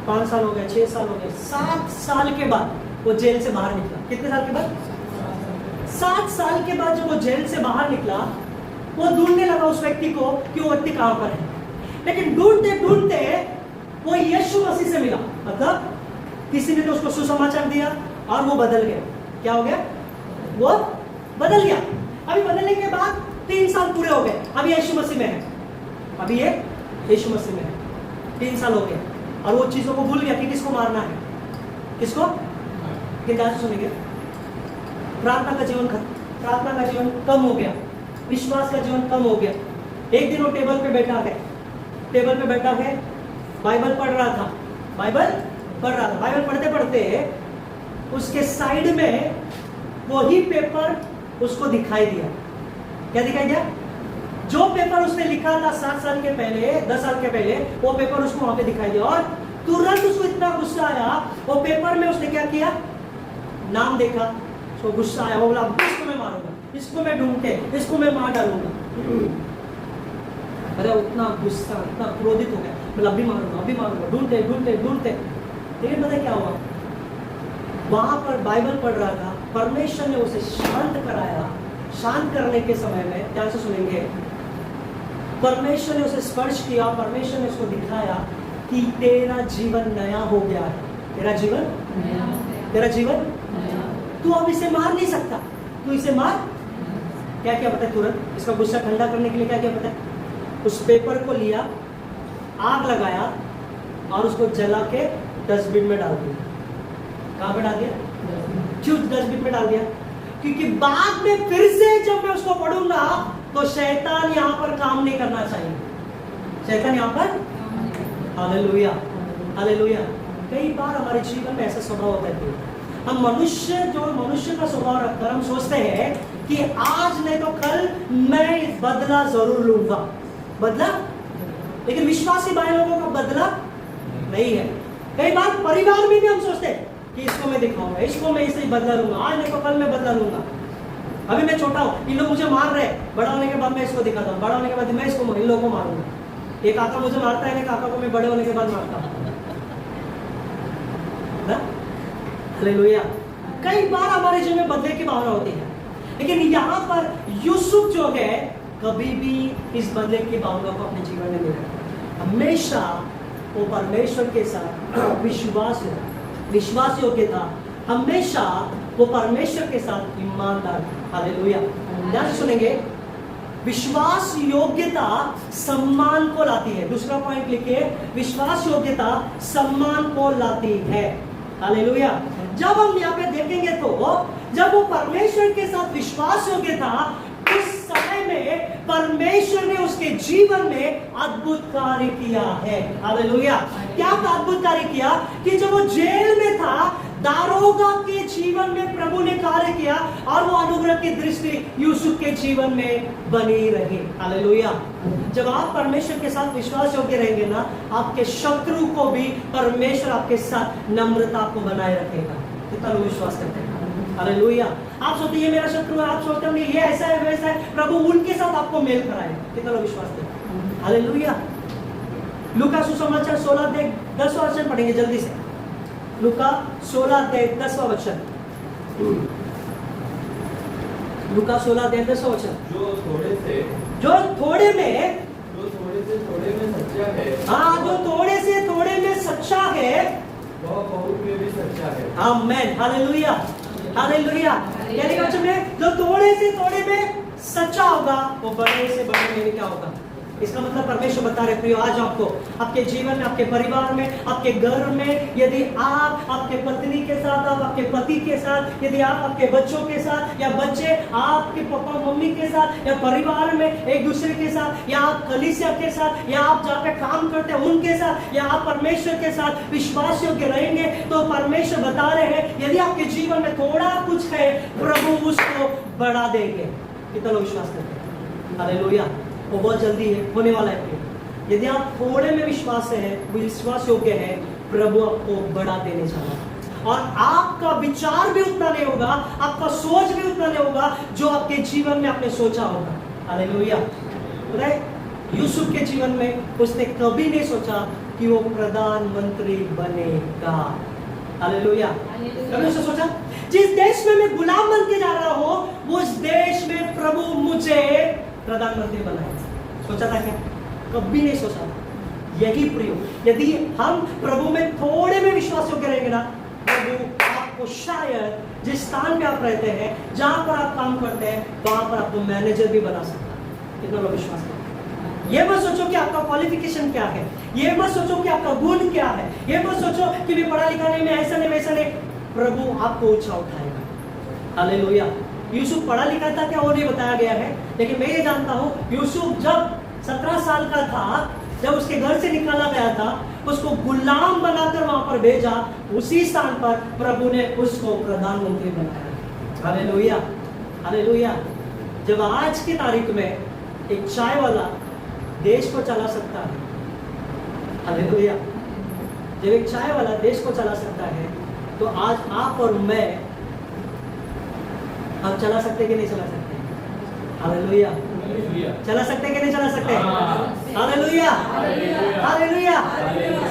5 साल हो गए, 6 साल हो गए, 7 साल के बाद वो जेल से बाहर निकला। कितने साल के बाद? 7 साल के बाद जब वो जेल से बाहर निकला, वो ढूंढने लगा उस व्यक्ति को कि वो व्यक्ति कहां पर है। लेकिन ढूंढते ढूंढते वो यीशु मसीह से मिला। मतलब किसी ने तो उसको सुसमाचार दिया और वो बदल गया। क्या हो गया? वो बदल गया। अभी बदलने के बाद 3 साल पूरे हो गए, अभी यीशु मसीह में है। अभी ये यीशु मसीह में है, 3 साल हो गए और वो चीजों को भूल गया कि किसको मारना है। किसको? क्या सुनेंगे? प्रार्थना का जीवन प्रार्थना का जीवन कम हो गया, विश्वास का जीवन कम हो गया। एक दिन वो टेबल पे बैठा है, बाइबल पढ़ रहा था, बाइबल पढ़ते पढ़ते उसके साइड में वही पेपर उसको दिखाई दिया। क्या दिखाई दिया? जो पेपर उसने लिखा था 7 साल के पहले, 10 साल के पहले, वो पेपर उसको वहां पे दिखाई दिया और तुरंत उसको इतना गुस्सा आया। वो पेपर में उसने क्या किया? नाम देखा, उसको गुस्सा आया। वो बोला इसको मैं मारूंगा, इसको मैं ढूंढते, इसको मैं मार डालूंगा। अरे उतना गुस्सा, इतना क्रोधित हो गया, बोला अभी मारूंगा, ढूंढते। लेकिन पता क्या हुआ? वहां पर बाइबल पढ़ रहा था, परमेश्वर ने उसे शांत कराया। शांत करने के समय में ध्यान से सुनेंगे, परमेश्वर ने उसे स्पर्श किया, परमेश्वर ने उसको दिखाया कि तेरा जीवन नया हो गया है। तेरा जीवन तू अब इसे मार नहीं सकता, तू इसे मार। क्या पता है? तुरंत इसका गुस्सा ठंडा करने के लिए क्या पता है? उस पेपर को लिया, आग लगाया और उसको जला के डस्टबिन में डाल दिया। कहां पे डाल दिया? क्यों डस्टबिन में डाल दिया? क्योंकि बाद में फिर से जब मैं उसको पढ़ूंगा तो शैतान यहां पर काम नहीं करना चाहिए। शैतान यहां पर, हालेलुया। कई बार हमारे जीवन में ऐसा स्वभाव होता है, हम मनुष्य का स्वभाव रखकर हम सोचते हैं कि आज नहीं तो कल मैं बदला जरूर लूंगा। बदला? लेकिन विश्वासी भाई लोगों का बदला नहीं है। कई बार परिवार में भी हम सोचते हैं कि इसको मैं दिखाऊंगा, इसको मैं इसे बदला लूंगा, आज नहीं तो कल मैं बदला लूंगा। अभी मैं छोटा हूँ, इन लोग मुझे मार रहे हैं, बड़ा होने के बाद मैं इसको दिखाता हूँ, बड़ा होने के बाद मैं इसको इन लोगों को मारूंगा। एक काका मुझे मारता है, काका को मैं बड़े होने के बाद मारता हूँ। हालेलुया। कई बार हमारे जीवन में बदले की भावना होती है, लेकिन यहाँ पर यूसुफ जो है कभी भी इस बदले की भावना को अपने जीवन में नहीं रखा। हमेशा वो परमेश्वर के साथ विश्वास योग्य था, हमेशा वो परमेश्वर के साथ ईमानदार था। हालेलुया। ध्यान से सुनेंगे, विश्वास योग्यता सम्मान को लाती है। दूसरा पॉइंट लिखिए, विश्वास योग्यता सम्मान को लाती है। हालेलुया। जब हम यहाँ पे देखेंगे तो जब वो परमेश्वर के साथ विश्वास योग्य था, उस समय में परमेश्वर ने उसके जीवन में अद्भुत कार्य किया है। हालेलुया। क्या अद्भुत कार्य किया? कि जब वो जेल में था, दारोगा के जीवन में प्रभु ने कार्य किया और वो अनुग्रह की दृष्टि यूसुफ के जीवन में बनी रही। हालेलुया। जब आप परमेश्वर के साथ विश्वास योग्य रहेंगे ना, आपके शत्रु को भी परमेश्वर आपके साथ नम्रता को बनाए रखेगा। कितना लोग विश्वास करते हैं? हालेलुया। आप सोचते ये मेरा शत्रु है, आप सोचते हैं ये ऐसा है वैसा है, प्रभु उनके साथ आपको मेल कराएगा। कितना लोग विश्वास करते हैं? हालेलुया। लूका सुसमाचार 16:10 वचन पढ़ेंगे जल्दी से। लूका 16:10 वचन। लूका 16:10 वचन। जो थोड़े से थोड़े में सच्चा है, हाँ, जो थोड़े से थोड़े में सच्चा है, वह बहुत में भी सच्चा है। आमीन। हालेलुया। हालेलुया। यानी वचन में जो थोड़े से थोड़े में सच्चा होगा, वो बड़े से बड़े में भी क्या होगा? इसका मतलब परमेश्वर बता रहे प्रियो आज आपको आपके जीवन में, आपके परिवार में, आपके घर में, यदि आप आपके पत्नी के साथ, आप आपके पति के साथ, यदि आप आपके बच्चों के साथ, या बच्चे आपके पापा मम्मी के साथ, या परिवार में एक दूसरे के साथ, या आप कलीसिया के साथ, या आप जहाँ पे काम करते हैं उनके साथ, या आप परमेश्वर के साथ विश्वास योग्य रहेंगे, तो परमेश्वर बता रहे हैं यदि आपके जीवन में थोड़ा कुछ है, प्रभु उसको बढ़ा देंगे। कितना लोग विश्वास करते हैं? हालेलुया। वो बहुत जल्दी है, होने वाला है। यदि आप थोड़े में विश्वास है, विश्वास योग्य है, प्रभु आपको बढ़ा देने वाला है। और आपका विचार भी उतना नहीं होगा, आपका सोच भी उतना नहीं होगा जो आपके जीवन में आपने सोचा होगा। हालेलुया। पता है यूसुफ के जीवन में उसने कभी नहीं सोचा कि वो प्रधानमंत्री बनेगा। हालेलुया। कभी उसने सोचा जिस देश में मैं गुलाम बन के जा रहा हूं उस देश में प्रभु मुझे प्रधानमंत्री बनाए? सोचा था क्या? कभी नहीं सोचा था। यही प्रियो यदि हम प्रभु में थोड़े में विश्वास योग्य रहेंगे ना, प्रभु आपको शायद जिस स्थान पे आप रहते हैं, जहां पर आप काम करते हैं, वहां पर आपको मैनेजर भी बना सकता है। कितना लोग विश्वास करते हैं? ये मत सोचो कि आपका क्वालिफिकेशन क्या है, ये मत सोचो कि आपका गुण क्या है, ये मत सोचो कि मैं पढ़ा लिखा नहीं, मैं ऐसा नहीं वैसा नहीं। प्रभु आपको ऊंचा उठाएगा। हालेलुया। यूसुफ पढ़ा लिखा था क्या वो नहीं बताया गया है, लेकिन मैं ये जानता हूँ यूसुफ जब 17 साल का था, जब उसके घर से निकाला गया था, उसको गुलाम बनाकर वहां पर भेजा, उसी स्थान पर प्रभु ने उसको प्रधानमंत्री बनाया। हालेलुया। हालेलुया। जब आज की तारीख में एक चाय वाला देश को चला सकता है, हालेलुया, जब एक चाय वाला देश को चला सकता है, तो आज आप और मैं हम चला सकते कि नहीं चला सकते? हालेलुया। चला सकते कि नहीं चला सकते? हालेलुया। हालेलुया।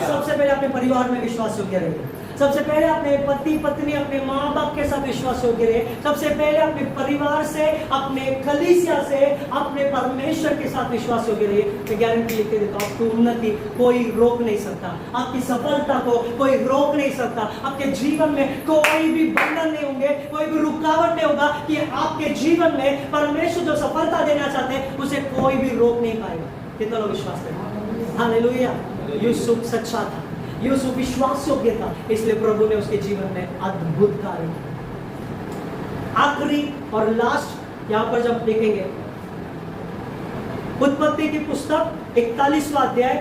सबसे पहले अपने परिवार में विश्वास योग्य रहिए। सबसे पहले अपने पति पत्नी, अपने माँ बाप के साथ विश्वास योग्य रहे। सबसे पहले अपने परिवार से, अपने कलीसिया से, अपने परमेश्वर के साथ विश्वास योग्य रहे। मैं गारंटी लेके देता हूँ, आपकी उन्नति कोई रोक नहीं सकता, आपकी सफलता को कोई रोक नहीं सकता, आपके जीवन में कोई भी बंधन नहीं होंगे, कोई भी रुकावट नहीं होगा कि आपके जीवन में परमेश्वर जो सफलता देना चाहते हैं उसे कोई भी रोक नहीं पाएगा। कितना लोग विश्वास करें? हालेलुया। यूसुफ सच्चा था, यूसुफ विश्वास योग्य था, इसलिए प्रभु ने उसके जीवन में अद्भुत कार्य किया। आखिरी और लास्ट यहां पर जब देखेंगे उत्पत्ति की पुस्तक 41वां अध्याय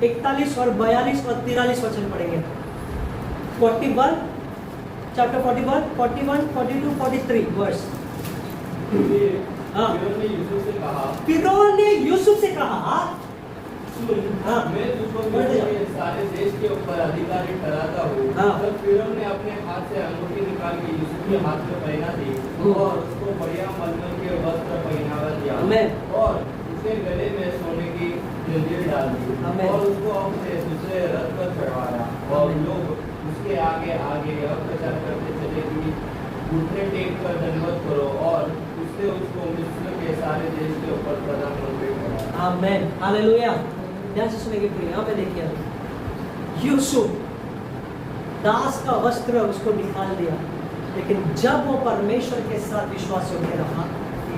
41 और 42 और 43 वचन पढ़ेंगे। 41 चैप्टर 41 41 42 43 वर्स। फिरौन ने यूसुफ से कहा मैं तुझको सारे देश के ऊपर अधिकारी ठहराता हूँ। तब फिरौन ने अपने हाथ से अंगूठी निकाल के यूसुफ के हाथ में पहना दी और उसको बढ़िया मलमल के वस्त्र पहनावा दिया और उसके गले में सोने की जंजीर डाल दी और उसको अपने दूसरे रथ पर चढ़वाया और लोग उसके आगे आगे यह प्रचार करते चले कि घुटने टेक कर दंडवत करो और उससे उसको मिस्र के सारे देश के ऊपर प्रधानमंत्री बनाया। आमीन। हालेलुया। ध्यान से सुनेंगे प्रिय, यहाँ पे देखिए यूसुफ दास का वस्त्र उसको निकाल दिया, लेकिन जब वो परमेश्वर के साथ विश्वास योग्य रहा,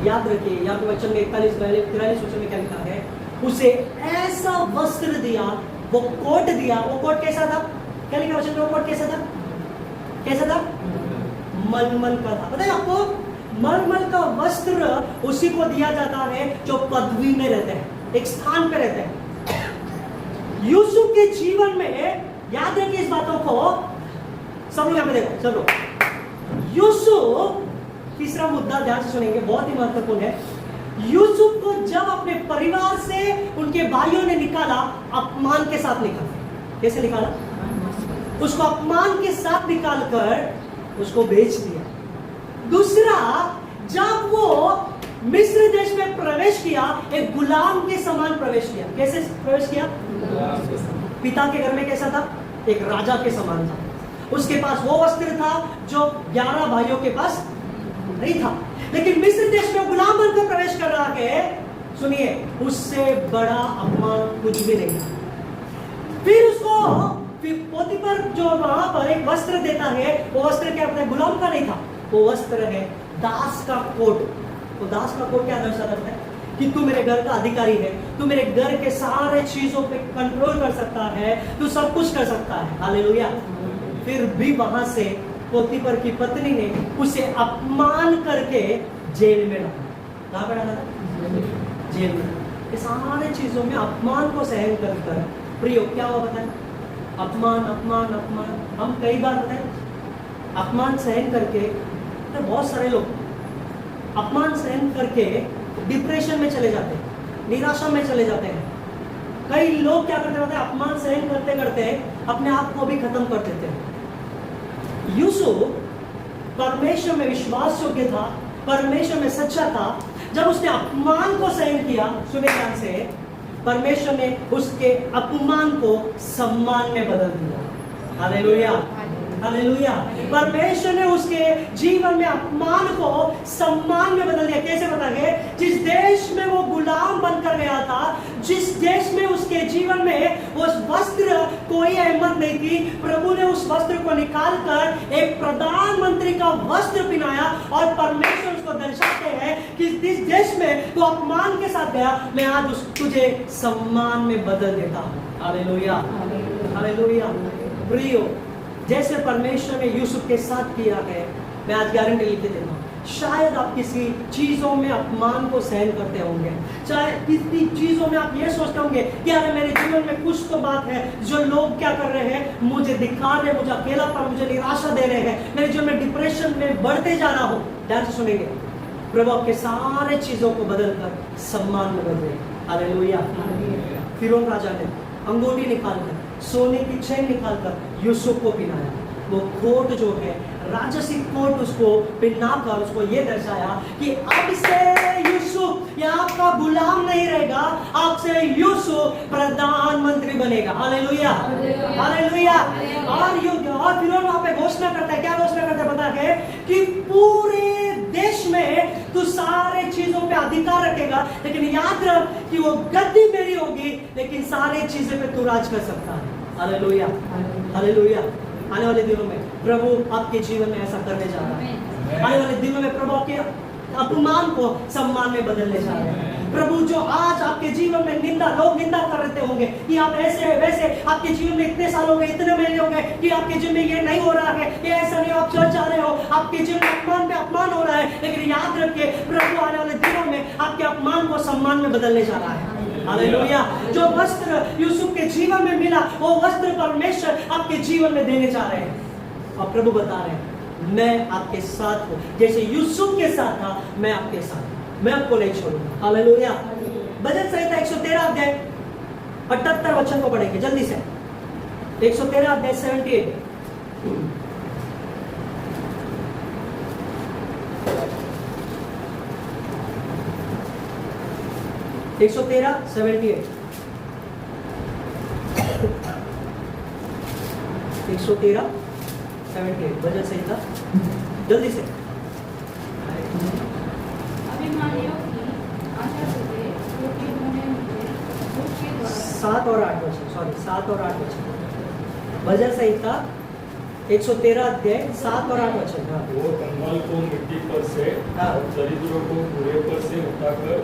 याद रखिए यहाँ पे वचन में 41-43 वचन में क्या लिखा है, उसे ऐसा वस्त्र दिया, वो कोट दिया। वो कोट कैसा था? क्या लिखा वचन में? वो कोट कैसा था? कैसा था? मलमल का था। पता है आपको, मलमल का वस्त्र उसी को दिया जाता है जो पदवी में रहते हैं, एक स्थान पे रहते हैं। यूसुफ के जीवन में याद रखिए इस बातों को, सब लोग यहाँ पे देखो, सब लोग। यूसुफ, तीसरा मुद्दा ध्यान से सुनेंगे, बहुत ही महत्वपूर्ण है। यूसुफ को जब अपने परिवार से उनके भाइयों ने निकाला, अपमान के साथ निकाला। कैसे निकाला? उसको अपमान के साथ निकालकर उसको बेच दिया। दूसरा, जब वो मिस्र देश में प्रवेश किया, एक गुलाम के समान प्रवेश किया। कैसे प्रवेश किया? पिता के घर में कैसा था? एक राजा के समान था। उसके पास वो वस्त्र था जो 11 भाइयों के पास नहीं था, लेकिन मिस्र देश में गुलाम बनकर प्रवेश कर रहा है। सुनिए, उससे बड़ा अपमान कुछ भी नहीं था। फिर उसको पोतीफर जो वहां पर एक वस्त्र देता है, वो वस्त्र क्या अपने गुलाम का नहीं था, वो वस्त्र है दास का कोट। तो दास का कोट क्या दर्शाता है? कि तू मेरे घर का अधिकारी है, तू मेरे घर के सारे चीजों पे कंट्रोल कर सकता है, तू सब कुछ कर सकता है। हालेलुया। फिर भी वहां से पोतीफर की पत्नी ने उसे अपमान करके जेल में डाला। कहाँ पे डाला था? जेल में। ये सारे चीजों में अपमान को सहन कर कर प्रियो क्या हुआ बताए? अपमान अपमान अपमान। हम कई बार बताए अपमान सहन करके, तो बहुत सारे लोग अपमान सहन करके डिप्रेशन में चले जाते हैं, निराशा में चले जाते हैं। कई लोग क्या करते हैं? अपमान सहन करते करते अपने आप को भी खत्म कर देते हैं। यूसुफ परमेश्वर में विश्वास योग्य था, परमेश्वर में सच्चा था। जब उसने अपमान को सहन किया, सुने ध्यान से, परमेश्वर ने उसके अपमान को सम्मान में बदल दिया। Hallelujah, hallelujah. परमेश्वर ने उसके जीवन में अपमान को सम्मान में बदल दिया। कैसे बताएंगे? जिस देश में वो गुलाम बनकर गया था, जिस देश में उसके जीवन में उस वस्त्र कोई अहमियत नहीं थी, प्रभु ने उस वस्त्र को निकालकर एक प्रधानमंत्री का वस्त्र पहनाया। और परमेश्वर उसको दर्शाते हैं कि जिस देश में तू अपमान के साथ गया, मैं आज तुझे सम्मान में बदल देता हूँ। Hallelujah, hallelujah. प्रियो, जैसे परमेश्वर ने यूसुफ के साथ किया है, मैं आज गारंटी लिख के देता हूँ, शायद आप किसी चीजों में अपमान को सहन करते होंगे, चाहे किसी चीजों में आप ये सोचते होंगे कि अरे मेरे जीवन में कुछ तो बात है, जो लोग क्या कर रहे हैं, मुझे दिखा रहे, मुझे अकेलापन, मुझे निराशा दे रहे हैं, मेरे जीवन में डिप्रेशन में बढ़ते जा रहा हूँ। ध्यान से सुनेंगे, प्रभु आपके सारे चीजों को बदलकर सम्मान में बदले। हालेलुया। फिरौन राजा ने अंगूठी निकालकर, सोने की चेन निकालकर यूसुफ को पहनाया। वो कोट जो है, राजसी कोट, उसको पहनाकर उसको ये दर्शाया कि अब से यूसुफ ये आपका गुलाम नहीं रहेगा, आपसे यूसुफ प्रधानमंत्री बनेगा। Hallelujah, hallelujah. और फिर वहां पे घोषणा करता है, क्या घोषणा करता है पता है? कि पूरे देश में तू सारे चीजों पे अधिकार रखेगा, लेकिन याद रख कि वो गद्दी मेरी होगी, लेकिन सारे चीजें पे तू राज कर सकता है। Hallelujah, hallelujah. आने वाले दिनों में प्रभु आपके जीवन में ऐसा करने जा रहा है। आने वाले दिनों में प्रभु आपके अपमान को सम्मान में बदलने जा रहे हैं। प्रभु जो आज आपके जीवन में लोग निंदा कर रहे होंगे कि आप ऐसे है वैसे, आपके जीवन में इतने साल हो गए, इतने महीने हो गए कि आपके जीवन में ये नहीं हो रहा है, ये ऐसा नहीं, आप चर्च जा रहे हो, आपके जीवन में अपमान पे अपमान हो रहा है, लेकिन याद रखिए प्रभु आने वाले दिनों में आपके अपमान को सम्मान में बदलने जा रहा है। हालेलुया। जो वस्त्र यूसुफ के जीवन में मिला, वो वस्त्र परमेश्वर आपके जीवन में देने जा रहे हैं। और प्रभु बता रहे हैं, मैं आपके साथ हूँ, जैसे यूसुफ के साथ था, मैं आपके साथ हूँ, मैं आपको नहीं छोड़ूंगा। हालेलुया। भजन संहिता 113 अध्याय 78 वचन को पढ़ेंगे जल्दी से। 113 अध्याय 78। 113 78। 113 78 भजन संहिता जल्दी से। अभिमानियों की आशा से क्योंकि उन्होंने मुझे उसके द्वारा 7 और 8 वचन, सॉरी 7 और 8 वचन। भजन संहिता 113 अध्याय 7 और 8 वचन। हाँ। वो कंगाल को मिट्टी पर से और दरिद्रों को घोड़े पर से उठाकर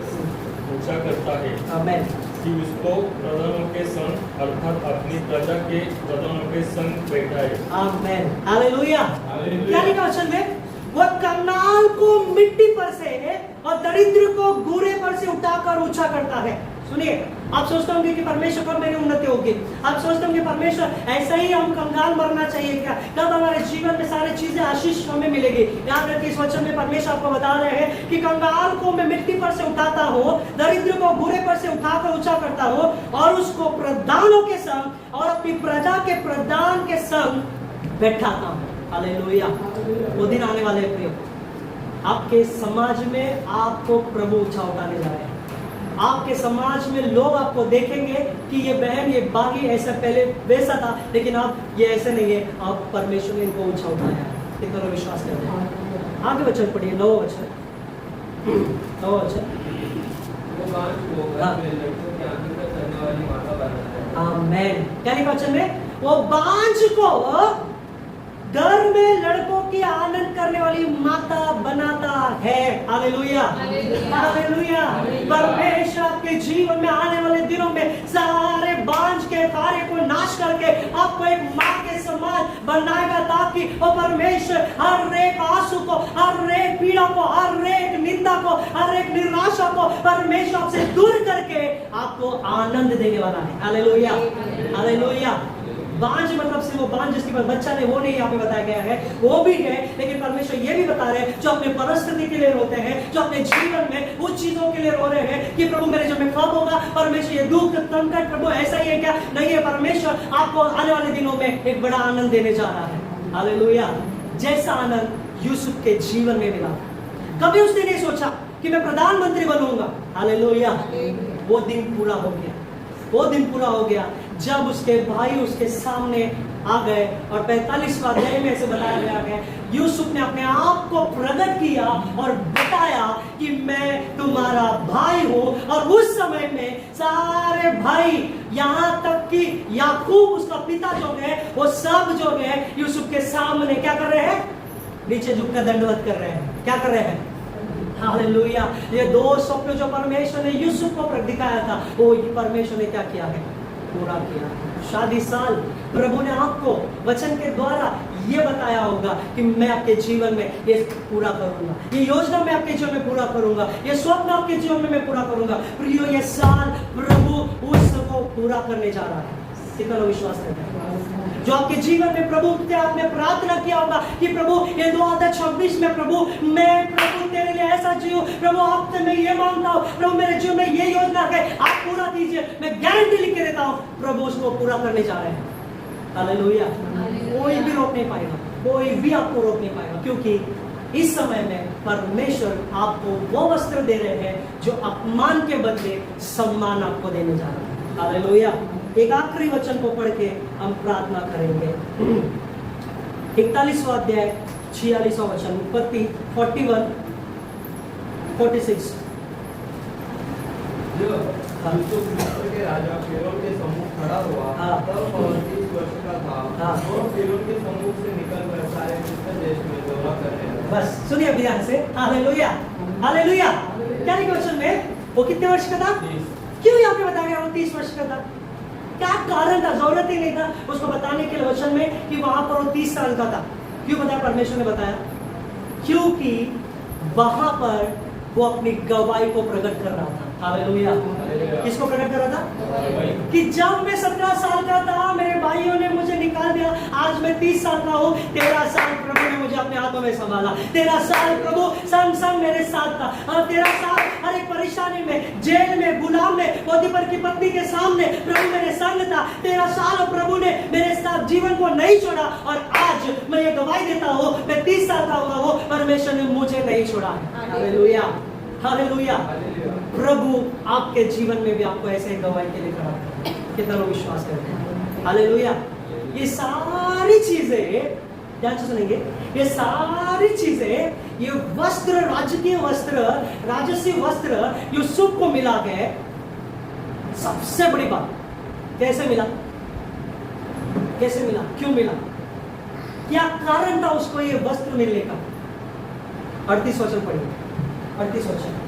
ऊंचा करता है। आमीन। कि उसको प्रधानों के संग अर्थात अपनी प्रजा के प्रधानों के संग बैठाए। आमीन। हालेलुया। हालेलुया। क्या लिखा वचन में? वो कंगाल को मिट्टी पर से और दरिद्र को घोड़े पर से उठाकर ऊंचा करता है। सुनिए, आप सोचते होंगे कि परमेश्वर कब मेरी उन्नति होगी, आप सोचते होंगे परमेश्वर ऐसा ही हम कंगाल मरना चाहिए क्या, कब हमारे जीवन में सारी चीजें आशीष हमें मिलेगी। याद रखिए, इस वचन में परमेश्वर आपको बता रहे हैं कि कंगाल को मैं मिट्टी पर से उठाता हूँ, दरिद्र को घोड़े पर से उठाकर ऊंचा करता हूँ, और उसको प्रधानों के संग और अपनी प्रजा के प्रधान के संग बैठाता हूँ। हालेलुया। वो दिन आने वाले प्रिय, आपके समाज में आपको प्रभु ऊंचा उठाने जा रहे हैं। आपके समाज में लोग आपको देखेंगे कि ये बहन, ये बागी ऐसा पहले वैसा था, लेकिन अब ये ऐसे नहीं है, आप परमेश्वर ने इनको ऊंचा उठाया है। कितना विश्वास करते हैं। आगे वचन पढ़िए, 9 वचन। 9 वचन। वो बांझ को घर में लड़कियों की आंखों तक करने वाली माता बनाता है। आमीन। क्या लिखा वचन में? वो बांझ को घर में लड़कों की आनंद करने वाली माता बनाता है। Hallelujah, hallelujah. परमेश्वर आपके जीवन में आने वाले दिनों में सारे बांझ के कार्य को नाश करके आपको एक मां के समान बनाएगा, ताकि वो परमेश्वर हर एक आंसू को, हर एक पीड़ा को, हर एक निंदा को, हर एक निराशा को परमेश्वर आपसे दूर करके आपको आनंद देने वाला है। Hallelujah, hallelujah. बांझ मतलब सिर्फ वो बांझ जिसके पास बच्चा नहीं, वो नहीं यहाँ पे बताया गया है, वो भी है, लेकिन परमेश्वर ये भी बता रहे हैं जो अपने परिस्थिति के लिए रोते हैं, जो अपने जीवन में उस चीजों के लिए रो रहे हैं कि प्रभु मेरे जीवन में कब होगा, परमेश्वर ये दुख संकट प्रभु ऐसा ही है क्या? नहीं है, परमेश्वर आपको आने वाले दिनों में एक बड़ा आनंद देने जा रहा है। हालेलुया। जैसा आनंद यूसुफ के जीवन में मिला, कभी उसने नहीं सोचा कि मैं प्रधानमंत्री बनूंगा। हालेलुया। वो दिन पूरा हो गया, वो दिन पूरा हो गया जब उसके भाई उसके सामने आ गए और 45वां अध्याय में ऐसे बताया गया है, यूसुफ ने अपने आप को प्रकट किया और बताया कि मैं तुम्हारा भाई हूं। और उस समय में सारे भाई, यहां तक कि याकूब उसका पिता जो है, वो सब जो है यूसुफ के सामने क्या कर रहे हैं? नीचे झुककर दंडवत कर रहे हैं। क्या कर रहे हैं? हालेलुया। ये दो स्वप्न जो परमेश्वर ने यूसुफ को दिखाया था, वो परमेश्वर ने क्या किया है? पूरा किया। शादी साल प्रभु ने आपको वचन के द्वारा ये बताया होगा कि मैं आपके जीवन में ये पूरा करूंगा, ये योजना मैं आपके जीवन में पूरा करूंगा, ये स्वप्न आपके जीवन में मैं पूरा करूंगा। प्रियो, ये साल प्रभु उसको पूरा करने जा रहा है। कितना लोग विश्वास करते हैं? जो आपके जीवन में प्रभु से आपने प्रार्थना किया होगा कि प्रभु ये 2026 में प्रभु मैं प्रभु तेरे लिए ऐसा जीऊं, प्रभु आपसे मैं ये मांगता हूँ, प्रभु मेरे जीवन में ये योजना है, आप पूरा कीजिए। मैं गारंटी लिख के देता हूँ, प्रभु उसको पूरा करने जा रहे हैं। हालेलुया। कोई भी रोक नहीं पाएगा, कोई भी आपको रोक नहीं पाएगा, क्योंकि इस समय में परमेश्वर आपको वो वस्त्र दे रहे हैं जो अपमान के बदले सम्मान आपको देने जा रहे हैं। हालेलुया। एक आखिरी वचन को पढ़ के हम प्रार्थना करेंगे। 41वां अध्याय 46वां वचन, उत्पत्ति 41, 46। यूसुफ मिस्र के राजा फिरौन के सम्मुख खड़ा हुआ, तब वह 30 वर्ष का था। वह फिरौन के सम्मुख से निकलकर सारे मिस्र देश में दौरा करने लगा। बस सुनिए अभी ध्यान से। Hallelujah, hallelujah. क्या लिखा वचन में? वो कितने वर्ष का था? 30। क्यों यहाँ पे बताया गया वो 30 वर्ष का था? क्या कारण था? जरूरत ही नहीं था उसको बताने के लिए वचन में कि वहां पर वो 30 साल का था। क्यों बताया? परमेश्वर ने बताया, क्योंकि वहां पर वो अपनी गवाही को प्रकट कर रहा था। हालेलुया। किसको प्रकट कर रहा था? कि जब मैं 17 साल का था, मेरे भाइयों ने मुझे निकाल दिया, आज मैं 30 साल का हूँ। 13 साल प्रभु ने मुझे अपने हाथों में संभाला। 13 साल प्रभु संग संग मेरे साथ था। और 13 साल हर एक परेशानी में, जेल में, गुलाम में, पोतीफर की पत्नी के सामने प्रभु मेरे संग था। 13 साल प्रभु ने मेरे साथ जीवन को नहीं छोड़ा। और आज मैं ये गवाही देता हूँ, मैं 30 साल का हुआ हूँ, परमेश्वर ने मुझे नहीं छोड़ा है। Hallelujah, hallelujah. प्रभु आपके जीवन में भी आपको ऐसे गवाही के लिए खड़ा है। कितना लोग विश्वास करते हैं? हालेलुया। ये सारी चीजें ध्यान से सुनेंगे, ये सारी चीजें, ये वस्त्र, राजकीय वस्त्र, राजसी वस्त्र यूसुफ को मिला है। सबसे बड़ी बात, कैसे मिला? कैसे मिला? क्यों मिला? क्या कारण था उसको ये वस्त्र मिलने का? 38 वचन पढ़िए, 38 वचन।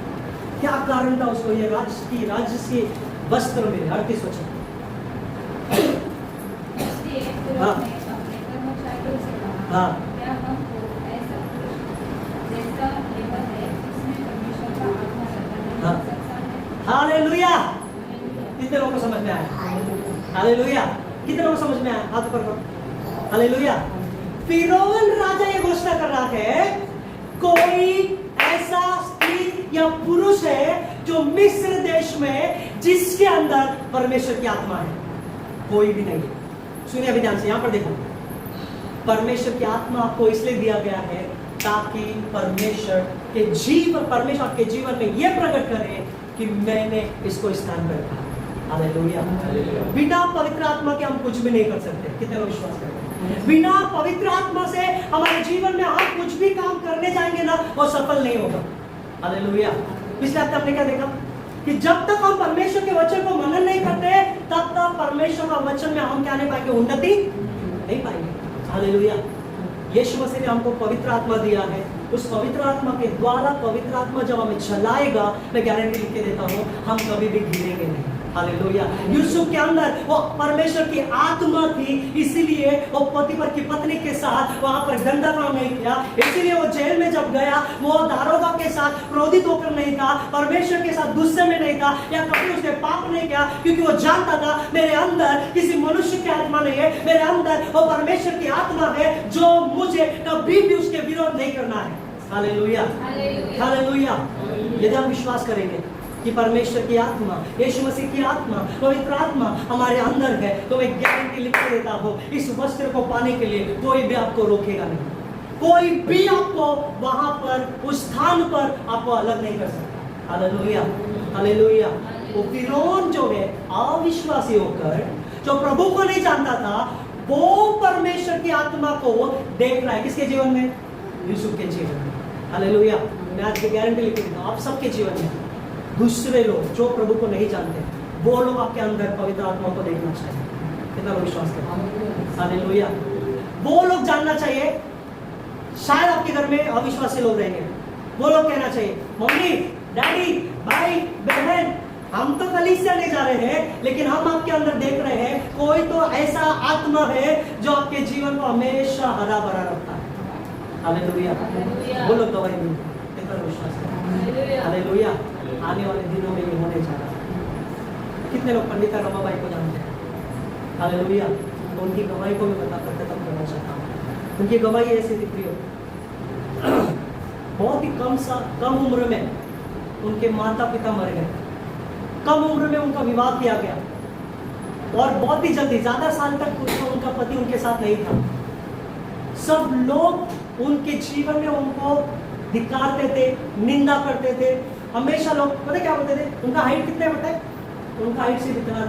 क्या कारण था उसको ये राजसी वस्त्र मिले? 38 वचन। हाँ, हाँ, क्या हमको ऐसा जैसा लेवल है जिसमें परमेश्वर का आत्मा रहता है, सकता है? हालेलुया। कितने लोगों को समझ में आया? हालेलुया। कितने लोगों को समझ में आया? हाथ ऊपर करो। हालेलुया। फिरौन राजा ये घोषणा कर रहा है, कोई ऐसा स्त्री या पुरुष है जो मिस्र देश में जिसके अंदर परमेश्वर की आत्मा है, कोई भी नहीं। सुनिए अभी ध्यान से, यहां पर देखो, परमेश्वर की आत्मा आपको इसलिए दिया गया है ताकि परमेश्वर आपके जीवन में यह प्रकट करे कि मैंने इसको स्थान पर रखा। हालेलुया। बिना पवित्र आत्मा के हम कुछ भी नहीं कर सकते। कितने लोग विश्वास करते हैं? बिना पवित्र आत्मा से हमारे जीवन में हम कुछ भी काम करने जाएंगे ना, वो सफल नहीं होगा। हालेलुया। पिछले हफ्ते हमने क्या देखा कि जब तक हम परमेश्वर के वचन को मनन नहीं करते, तब तक परमेश्वर का वचन में हम क्या नहीं पाएंगे? उन्नति नहीं पाएंगे। हालेलुया। यीशु मसीह ने हमको पवित्र आत्मा दिया है, उस पवित्र आत्मा के द्वारा, पवित्र आत्मा जब हमें चलाएगा, मैं गारंटी लिख के देता हूँ, हम कभी भी गिरेंगे नहीं। हालेलुया। यूसुफ के अंदर वो परमेश्वर की आत्मा थी, इसीलिए वो पोतीफर की पत्नी के साथ वहां पर गंदा काम नहीं किया। इसीलिए वो जेल में जब गया, वो दारोगा के साथ क्रोधित होकर नहीं था, परमेश्वर के साथ गुस्से में नहीं था, या कभी उसने पाप नहीं किया, क्योंकि वो जानता था मेरे अंदर किसी मनुष्य की आत्मा नहीं है, मेरे अंदर वो परमेश्वर की आत्मा है जो मुझे कभी भी उसके विरोध नहीं करना है। Hallelujah, hallelujah. यदि हम विश्वास करेंगे कि परमेश्वर की आत्मा, यीशु मसीह की आत्मा, पवित्र आत्मा हमारे अंदर है, तो मैं गारंटी लिख के देता हूँ, इस वस्त्र को पाने के लिए कोई भी आपको रोकेगा नहीं, कोई भी आपको वहां पर, उस स्थान पर आपको अलग नहीं कर सकता। Hallelujah, hallelujah. वो फिरौन जो है अविश्वासी होकर, जो प्रभु को नहीं जानता था, वो परमेश्वर की आत्मा को देख रहा है। किसके जीवन में? यूसुफ के जीवन में। हालेलुया। मैं आज की गारंटी लिख के देता हूँ, आप सबके जीवन में दूसरे लोग जो प्रभु को नहीं जानते, वो लोग आपके अंदर पवित्र आत्मा को देखना चाहिए। कितना लोग विश्वास करते हैं? हालेलुया। वो लोग जानना चाहिए। शायद आपके घर में अविश्वासी लोग रहेंगे, वो लोग कहना चाहिए, मम्मी, डैडी, भाई, बहन, हम तो कलीसिया नहीं जा रहे हैं, लेकिन हम आपके अंदर देख रहे हैं कोई तो ऐसा आत्मा है जो आपके जीवन को हमेशा हरा भरा रखता है। हालेलुया। वो लोग गवाही देंगे। कितना लोग विश्वास करते हैं? हालेलुया। आने वाले दिनों में ये होने जा रहा है। कितने लोग पंडिता रमाबाई को जानते हैं? हालेलुया। तो उनकी गवाही को मैं बताकर खत्म करना चाहता हूँ। उनकी गवाही ऐसी दिख रही हो, बहुत ही कम उम्र में उनके माता पिता मर गए, कम उम्र में उनका विवाह किया गया, और बहुत ही जल्दी, ज्यादा साल तक उनका पति उनके साथ नहीं था। सब लोग उनके जीवन में उनको धिक्कारते थे, निंदा करते थे। हमेशा लोग पता क्या बोलते थे? उनका हाइट कितना है? बताए? उनका हाइट सिर्फ इतना है।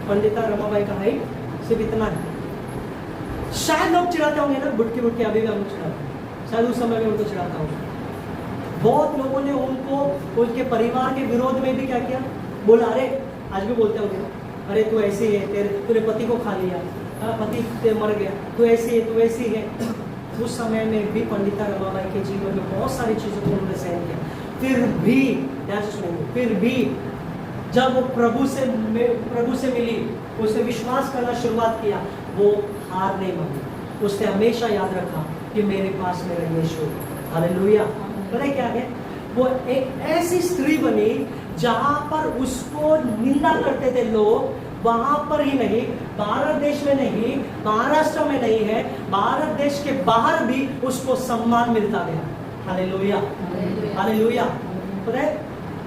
पंडिता रमाबाई का हाइट सिर्फ इतना है। शायद लोग चिढ़ाते होंगे ना, बुटकी बुटकी, अभी भी हम चिढ़ाते, शायद उस समय में उनको चिढ़ाता हूँ। बहुत लोगों ने उनको, उनके परिवार के विरोध में भी क्या किया? बोला, अरे, आज भी बोलते होंगे, अरे तू ऐसी है, तेरे पति को खा लिया, पति मर गया, तू ऐसी है, तू ऐसी है। उस समय में भी पंडिता रमाबाई के जीवन में बहुत सारी चीजों को उन्होंने सहन किया। फिर भी, फिर भी जब वो प्रभु से मिली, उसने विश्वास करना शुरुआत किया, वो हार नहीं मानी। उसने हमेशा याद रखा कि मेरे पास मेरा यीशु। हालेलुया। पता क्या है? वो एक ऐसी स्त्री बनी जहां पर उसको निंदा करते थे लोग, वहां पर ही नहीं, भारत देश में नहीं, महाराष्ट्र में नहीं है, भारत देश के बाहर भी उसको सम्मान मिलता गया। Hallelujah, hallelujah. पता है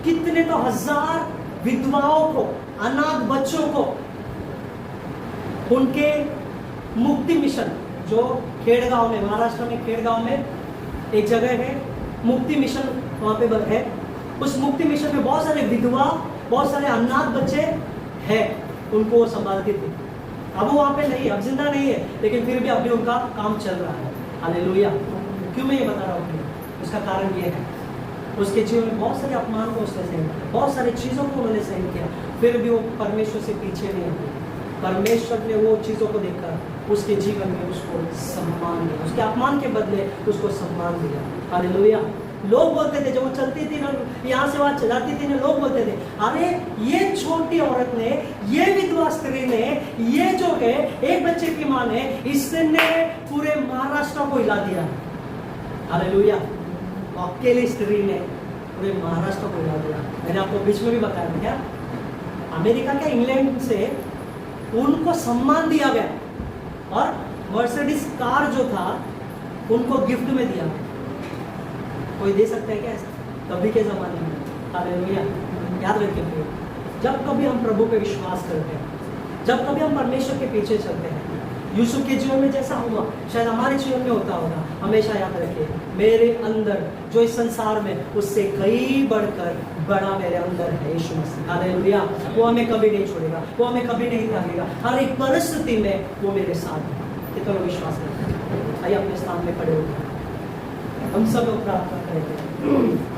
कितने तो हजार विधवाओं को, अनाथ बच्चों को, उनके मुक्ति मिशन, जो खेड़गांव में, महाराष्ट्र में खेड़गांव में एक जगह है, मुक्ति मिशन वहां पे है। उस मुक्ति मिशन में बहुत सारे विधवा, बहुत सारे अनाथ बच्चे हैं, उनको वो संभालती थी। अब वो वहां पे नहीं, अब जिंदा नहीं है, लेकिन फिर भी अभी उनका काम चल रहा है। हालेलुया। क्यों मैं ये बता रहा हूँ? उसका कारण ये है, उसके जीवन में बहुत सारे अपमान को उसने सहन किया, बहुत सारी चीज़ों को उन्होंने सहन किया, फिर भी वो परमेश्वर से पीछे नहीं हटे। परमेश्वर ने वो चीज़ों को देखकर उसके जीवन में उसको सम्मान दिया, उसके अपमान के बदले उसको सम्मान दिया। हालेलुया। लोग बोलते थे, जब वो चलती थी ना, यहाँ से वहाँ चलाती थी ना, लोग बोलते थे, अरे ये छोटी औरत ने, ये विधवा स्त्री ने, ये जो है एक बच्चे की माँ ने, इसने पूरे महाराष्ट्र को हिला दिया। हालेलुया। अकेली स्त्री ने पूरे महाराष्ट्र को हिला दिया। मैंने आपको बीच में भी बताया था, क्या अमेरिका के, इंग्लैंड से उनको सम्मान दिया गया, और मर्सिडीज कार जो था उनको गिफ्ट में दिया। कोई दे सकता है क्या ऐसा? कभी के ज़माने में। हालेलुया। याद रखिए, जब कभी हम प्रभु पे विश्वास करते हैं, जब कभी हम परमेश्वर के पीछे चलते हैं, यूसुफ के जीवन में जैसा हुआ शायद हमारे जीवन में होता होगा। हमेशा याद रखिए, मेरे अंदर जो इस संसार में, उससे कई बढ़कर बड़ा मेरे अंदर है यीशु मसीह। हालेलुया। वो हमें कभी नहीं छोड़ेगा, वो हमें कभी नहीं त्यागेगा, हर एक परिस्थिति में वो मेरे साथ है। कितना लोग विश्वास करते हैं? आइए अपने स्थान में खड़े होकर हम सब लोग प्रार्थना करेंगे।